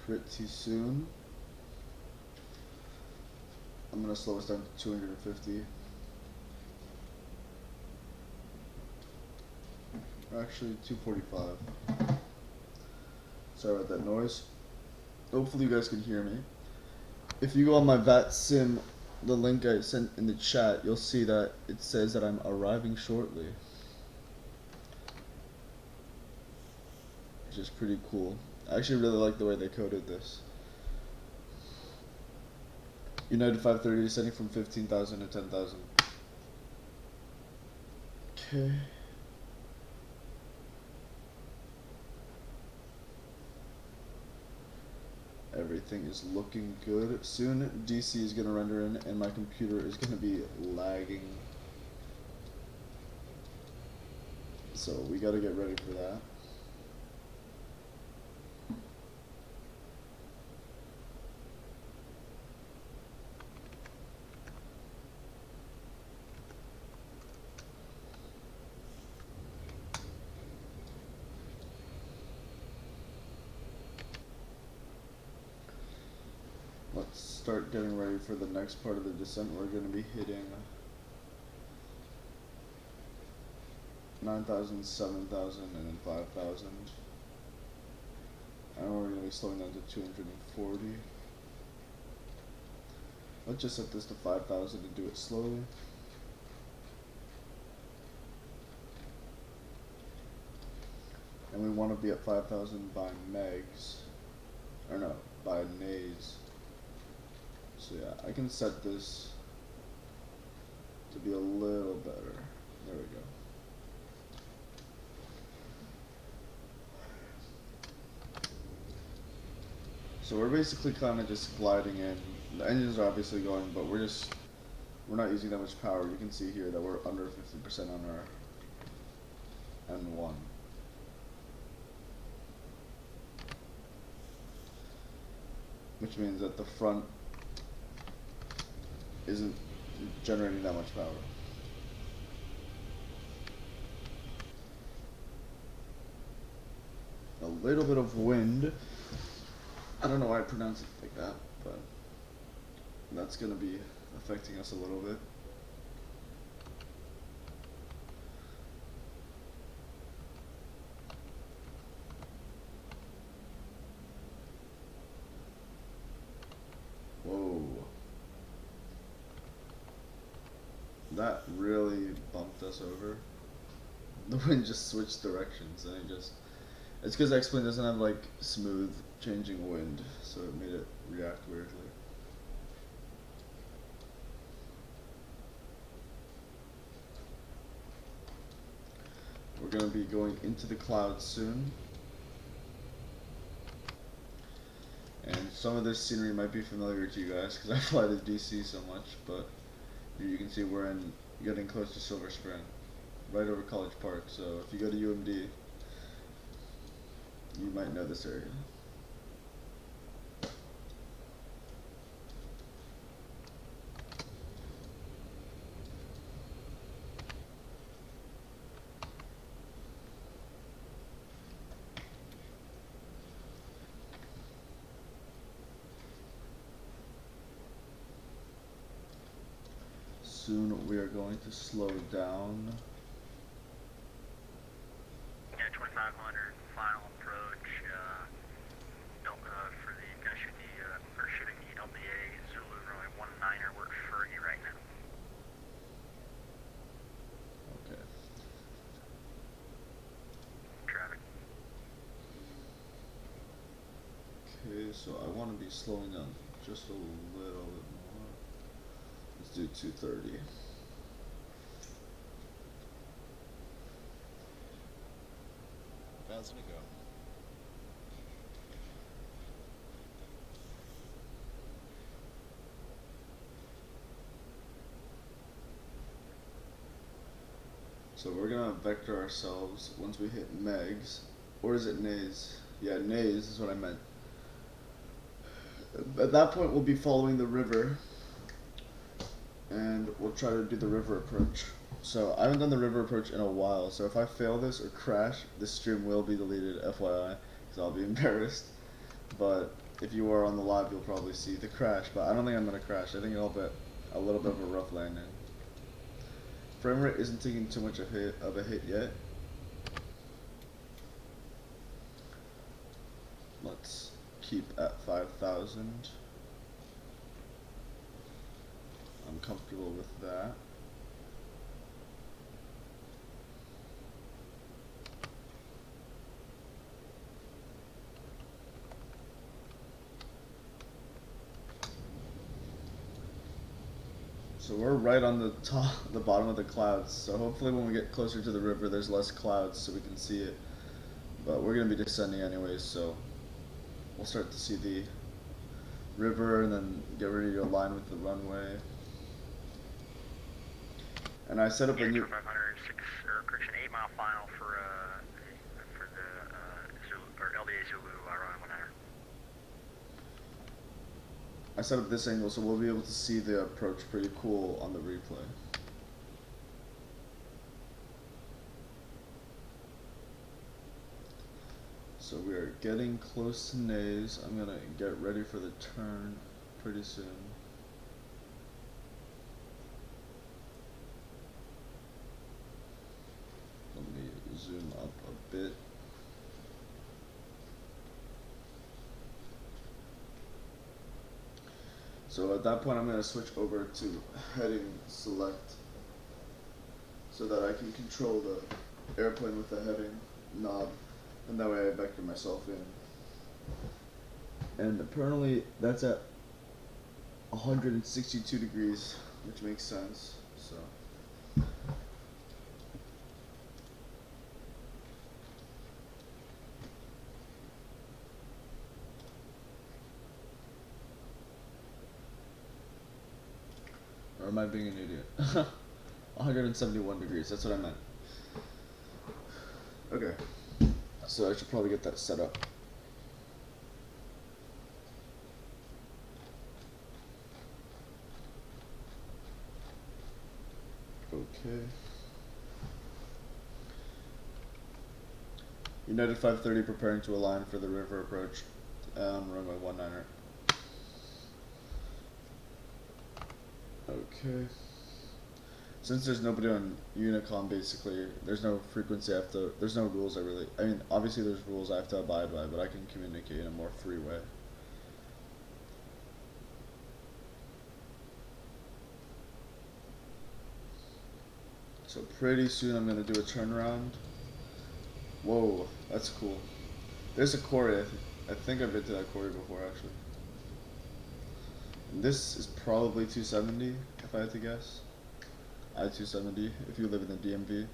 pretty soon. I'm gonna slow us down to 250. Actually, 245. Sorry about that noise. Hopefully you guys can hear me. If you go on my VAT sim, the link I sent in the chat, you'll see that it says that I'm arriving shortly. Which is pretty cool. I actually really like the way they coded this. United 530 descending from 15,000 to 10,000. Okay. everything is looking good. Soon DC is gonna render in and my computer is gonna be lagging. So we gotta get ready for that. Let's start getting ready for the next part of the descent. We're going to be hitting 9,000, 7,000, and then 5,000. And we're going to be slowing down to 240. Let's just set this to 5,000 and do it slowly. And we want to be at 5,000 by megs. Or no, by nays. So yeah, I can set this to be a little better. There we go. So we're basically kind of just gliding in. The engines are obviously going, but we're not using that much power. You can see here that we're under 50% on our N1. Which means that the front isn't generating that much power. A little bit of wind. I don't know why I pronounce it like that, but that's going to be affecting us a little bit. Whoa. That really bumped us over. The wind just switched directions and it's because X-Plane doesn't have like smooth changing wind, so it made it react weirdly. We're going to be going into the clouds soon. And some of this scenery might be familiar to you guys because I fly to DC so much, but here you can see we're getting close to Silver Spring, right over College Park. So if you go to UMD, you might know this area. Soon we are going to slow down. Yeah, 2500 final approach. For the gonna shoot the shooting the EWA Zulu runway 19er. We're for you right now. Okay. Traffic. Okay, so I want to be slowing down just a little bit more. Let's do 230. Thousand to go. So we're gonna vector ourselves once we hit megs, or is it nays? Yeah, nays is what I meant. At that point we'll be following the river and we'll try to do the river approach. So I haven't done the river approach in a while, so if I fail this or crash, this stream will be deleted, FYI, because I'll be embarrassed. But if you are on the live, you'll probably see the crash, but I don't think I'm going to crash. I think it'll be a little bit of a rough landing. Frame rate isn't taking too much of a hit yet. Let's keep at 5,000. I'm comfortable with that. So we're right on the the bottom of the clouds. So hopefully when we get closer to the river, there's less clouds so we can see it. But we're gonna be descending anyways, so we'll start to see river and then get ready to align with the runway. And I set up a new 506 or correction 8 mile final for the Zulu or LDA Zulu runway 19. I set up this angle so we'll be able to see the approach pretty cool on the replay. So we are getting close to Nays. I'm gonna get ready for the turn pretty soon. Let me zoom up a bit. So at that point I'm gonna switch over to heading select so that I can control the airplane with the heading knob, and that way I vector myself in. And apparently that's at 162 degrees, which makes sense. So or am I being an idiot? 171 degrees, that's what I meant. Okay, so I should probably get that set up. Okay. United 530 preparing to align for the river approach on runway 19er. Okay. Since there's nobody on Unicom, basically, there's no frequency there's no rules I mean, obviously there's rules I have to abide by, but I can communicate in a more free way. So pretty soon I'm gonna do a turnaround. Whoa, that's cool. There's a quarry, I think I've been to that quarry before actually. And this is probably 270, if I had to guess. I-270, if you live in the DMV.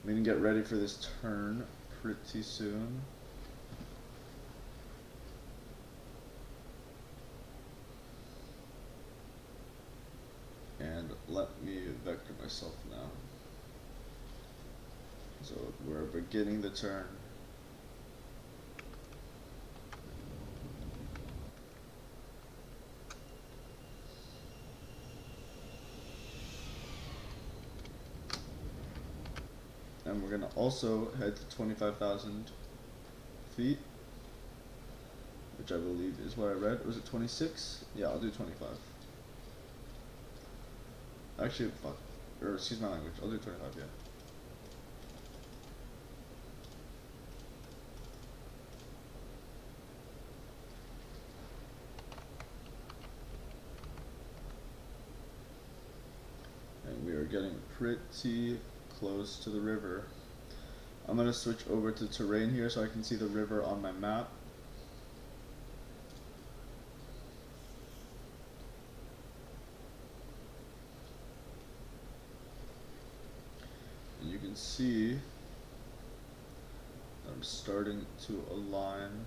We can get ready for this turn pretty soon. And let me vector myself now. So we're beginning the turn. And we're gonna also head to 25,000 feet, which I believe is what I read. Was it 26? Yeah, I'll do 25. Actually, fuck. Or excuse my language. I'll do 25, yeah. And we are getting pretty close to the river. I'm going to switch over to terrain here so I can see the river on my map. And you can see I'm starting to align.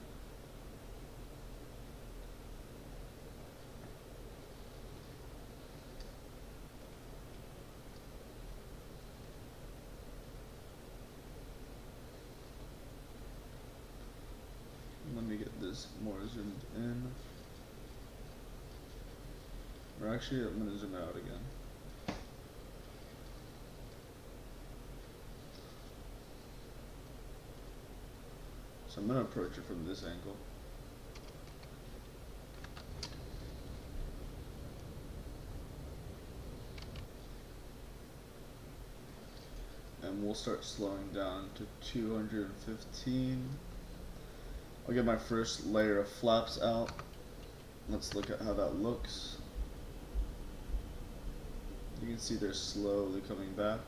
Let me get this more zoomed in. Or actually, I'm going to zoom it out again. So I'm going to approach it from this angle. And we'll start slowing down to 215. I'll get my first layer of flaps out. Let's look at how that looks. You can see they're slowly coming back.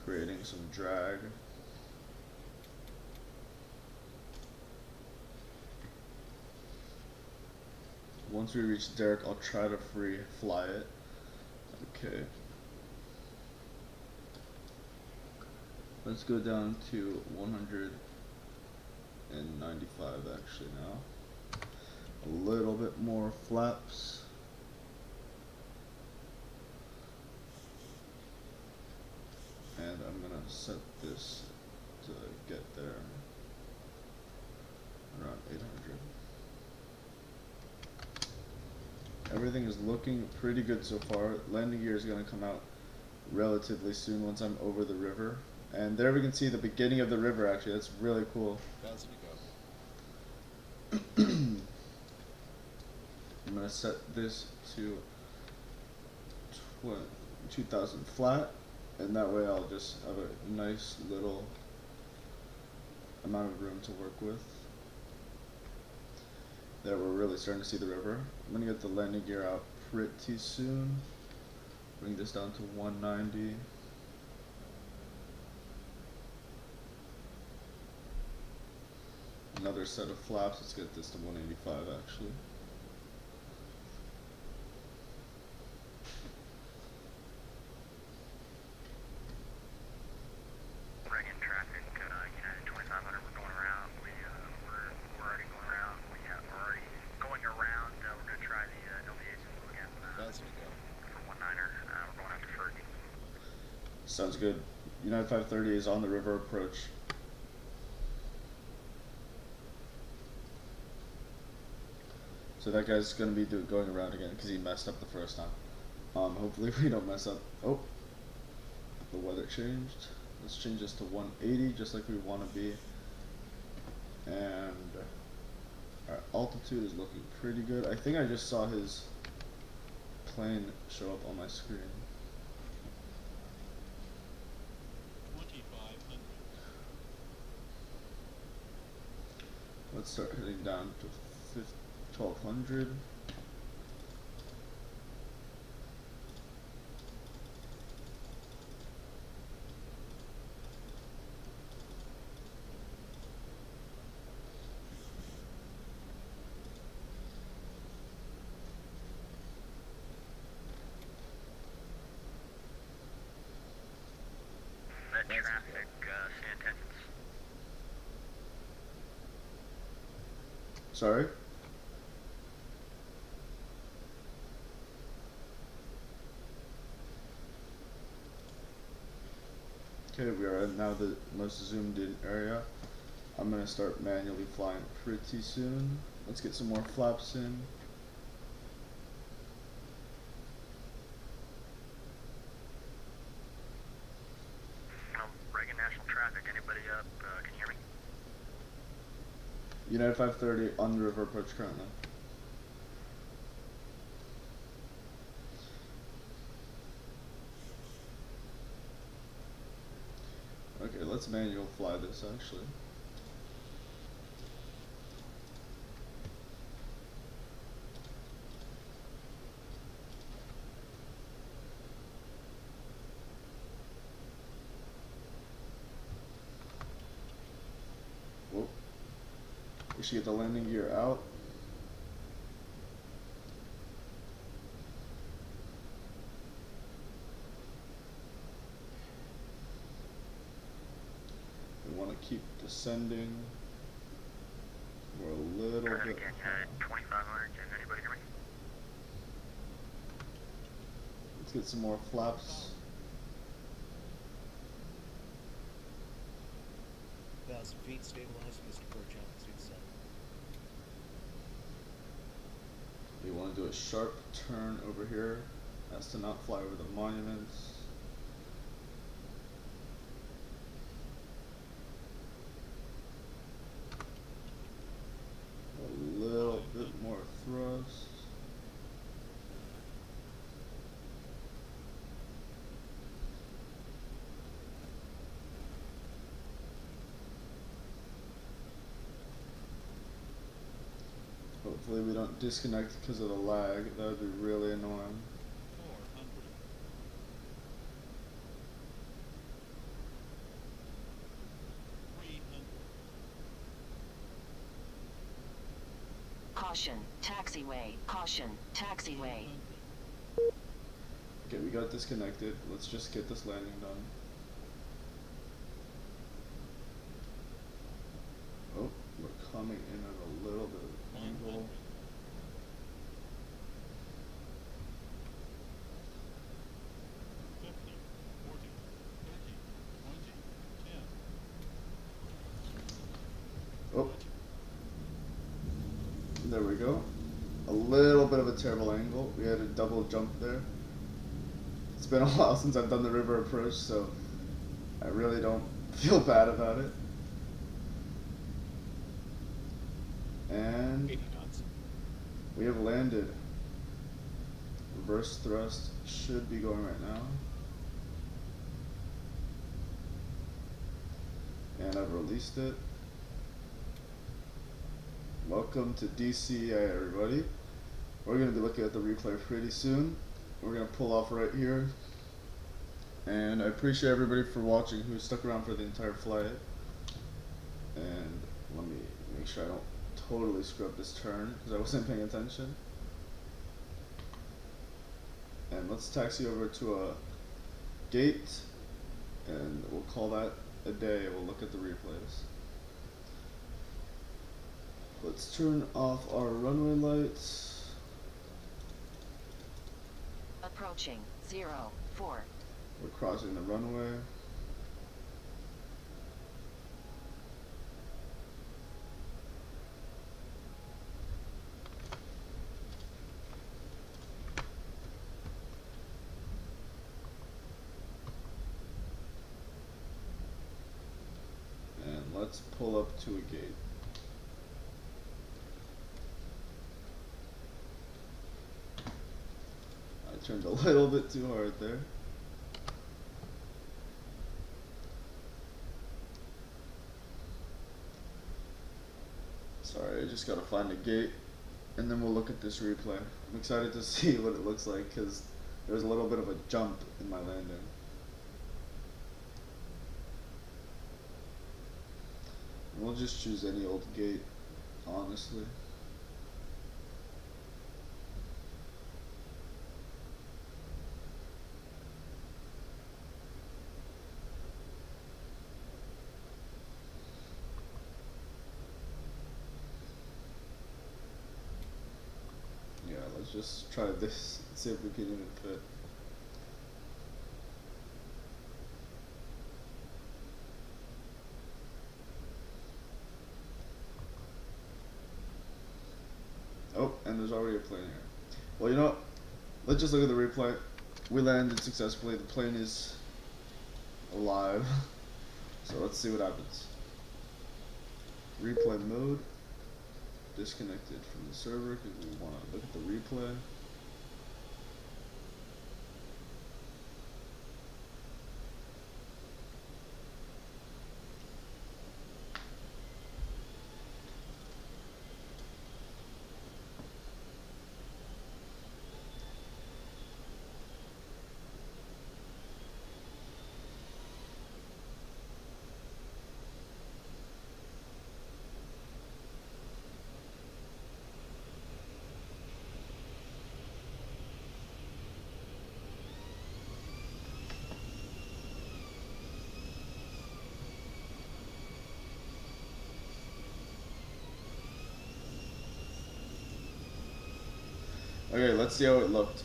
Creating some drag. Once we reach Derek, I'll try to free fly it. Okay. Let's go down to 100. actually now. A little bit more flaps. And I'm gonna set this to get there around 800. Everything is looking pretty good so far. Landing gear is gonna come out relatively soon once I'm over the river. And there we can see the beginning of the river actually. That's really cool. 1,000 to go. I'm gonna set this to 2,000 flat, and that way I'll just have a nice little amount of room to work with. There, we're really starting to see the river. I'm gonna get the landing gear out pretty soon. Bring this down to 190. Another set of flaps. Let's get this to 185 actually. Reagan traffic, United 2500, we're going around. We're already going around. We're already going around. We're going to try the LVA again 1,000 to go. for 19er. We're going out to Fergie. Sounds good. United 530 is on the river approach. So that guy's gonna be going around again because he messed up the first time. Hopefully we don't mess up. Oh, the weather changed. Let's change this to 180 just like we want to be. And our altitude is looking pretty good. I think I just saw his plane show up on my screen. 2,500. Let's start heading down to 1,200. That traffic, stay attention. Sorry? Okay, we are in now the most zoomed in area. I'm gonna start manually flying pretty soon. Let's get some more flaps in. Reagan National Traffic, anybody up? Can you hear me? United 530 on the river approach currently. Okay, let's manual fly this actually. Whoa. We should get the landing gear out. We want to keep descending. We're a little bit. Again, 2,500, can anybody hear me? Let's get some more flaps. 1,000 feet, stabilized, Mr. Burchell, suit 7. We want to do a sharp turn over here as to not fly over the monuments. A little bit more thrust. Hopefully we don't disconnect because of the lag. That would be really annoying. 400. Caution, taxiway. Caution, taxiway. Okay, we got disconnected. Let's just get this landing done. Oh, we're coming in at a little bit of an angle. Oh, there we go. A little bit of a terrible angle. We had a double jump there. It's been a while since I've done the river approach, so I really don't feel bad about it. And we have landed. Reverse thrust should be going right now. And I've released it. Welcome to DCA, everybody. We're going to be looking at the replay pretty soon. We're going to pull off right here. And I appreciate everybody for watching who stuck around for the entire flight. And let me make sure I don't totally screw up this turn because I wasn't paying attention. And let's taxi over to a gate and we'll call that a day. We'll look at the replays. Let's turn off our runway lights. Approaching 04. We're crossing the runway. And let's pull up to a gate. I turned a little bit too hard there. Sorry, I just gotta find a gate and then we'll look at this replay. I'm excited to see what it looks like because there's a little bit of a jump in my landing. We'll just choose any old gate, honestly. Yeah, let's just try this, see if we can even fit. Oh, and there's already a plane here. Well, you know what? Let's just look at the replay. We landed successfully. The plane is alive. So let's see what happens. Replay mode. Disconnected from the server because we want to look at the replay. Okay, let's see how it looked.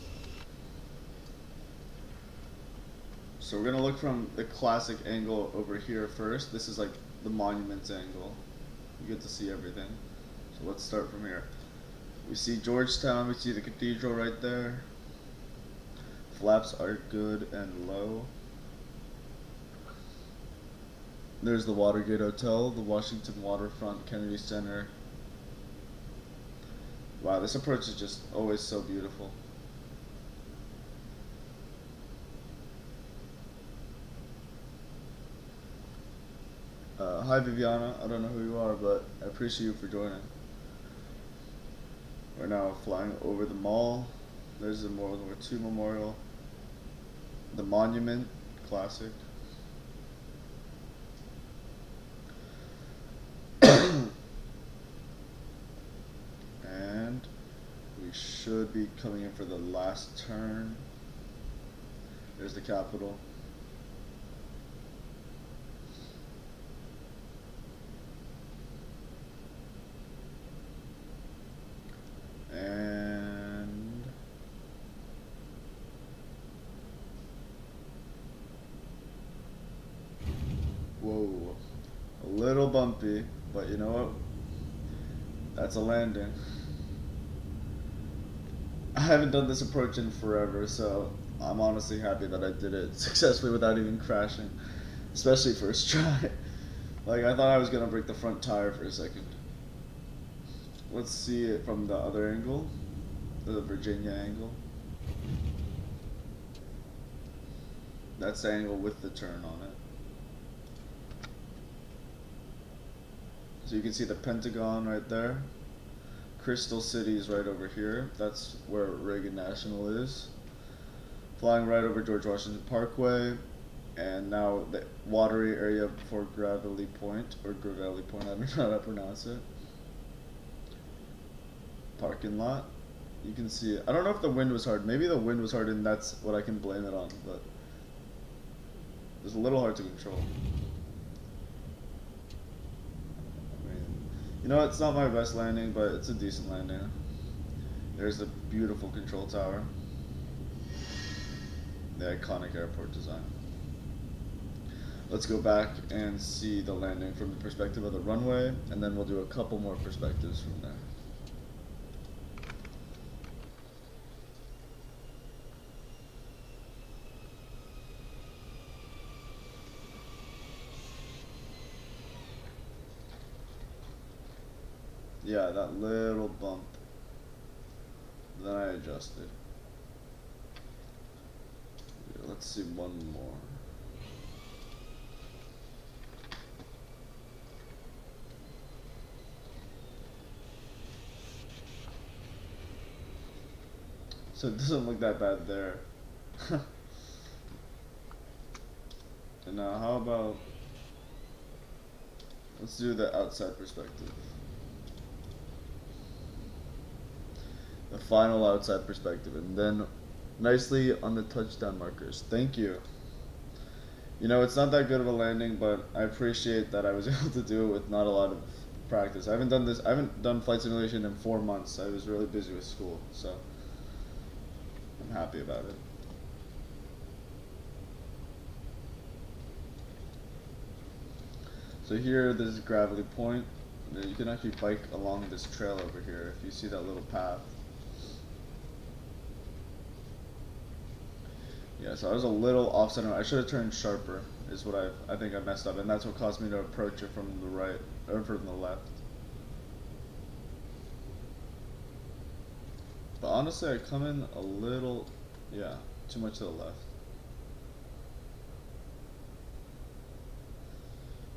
So we're gonna look from the classic angle over here first. This is like the monuments angle. You get to see everything. So let's start from here. We see Georgetown, we see the cathedral right there. Flaps are good and low. There's the Watergate Hotel, the Washington Waterfront, Kennedy Center. Wow, this approach is just always so beautiful. Hi Viviana, I don't know who you are, but I appreciate you for joining. We're now flying over the mall. There's the World War II Memorial. The Monument, classic. And we should be coming in for the last turn. There's the Capitol. little bumpy, but you know what? That's a landing. I haven't done this approach in forever, so I'm honestly happy that I did it successfully without even crashing, especially first try. Like, I thought I was gonna break the front tire for a second. Let's see it from the other angle, the Virginia angle. That's the angle with the turn on it. So you can see the Pentagon right there. Crystal City is right over here. That's where Reagan National is. Flying right over George Washington Parkway. And now the watery area before Gravelly Point, or Gravelly Point, I don't know how to pronounce it. Parking lot. You can see it. I don't know if the wind was hard. Maybe the wind was hard and that's what I can blame it on, but it was a little hard to control. I mean, you know, it's not my best landing, but it's a decent landing. There's the beautiful control tower. The iconic airport design. Let's go back and see the landing from the perspective of the runway, and then we'll do a couple more perspectives from there. Yeah, that little bump. Then I adjusted. Yeah, let's see one more. So it doesn't look that bad there. And now how about, let's do the outside perspective. The final outside perspective, and then nicely on the touchdown markers. Thank you. You know, it's not that good of a landing, but I appreciate that I was able to do it with not a lot of practice. I haven't done flight simulation in 4 months. I was really busy with school, so I'm happy about it. So here, this is Gravelly Point. You can actually bike along this trail over here if you see that little path. Yeah, so I was a little off center. I should have turned sharper, is what I think I messed up, and that's what caused me to approach it from the right, or from the left. But honestly, I come in a little, yeah, too much to the left.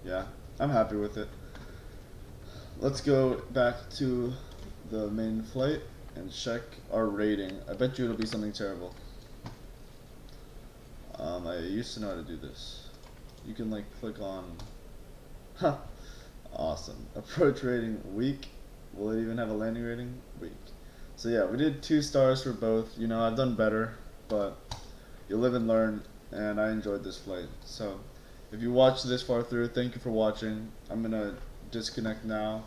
Yeah, I'm happy with it. Let's go back to the main flight and check our rating. I bet you it'll be something terrible. I used to know how to do this. You can like click on, huh, awesome. Approach rating, weak. Will it even have a landing rating? Weak. So yeah, we did 2 stars for both. You know, I've done better, but you live and learn, and I enjoyed this flight. So if you watched this far through, thank you for watching. I'm gonna disconnect now.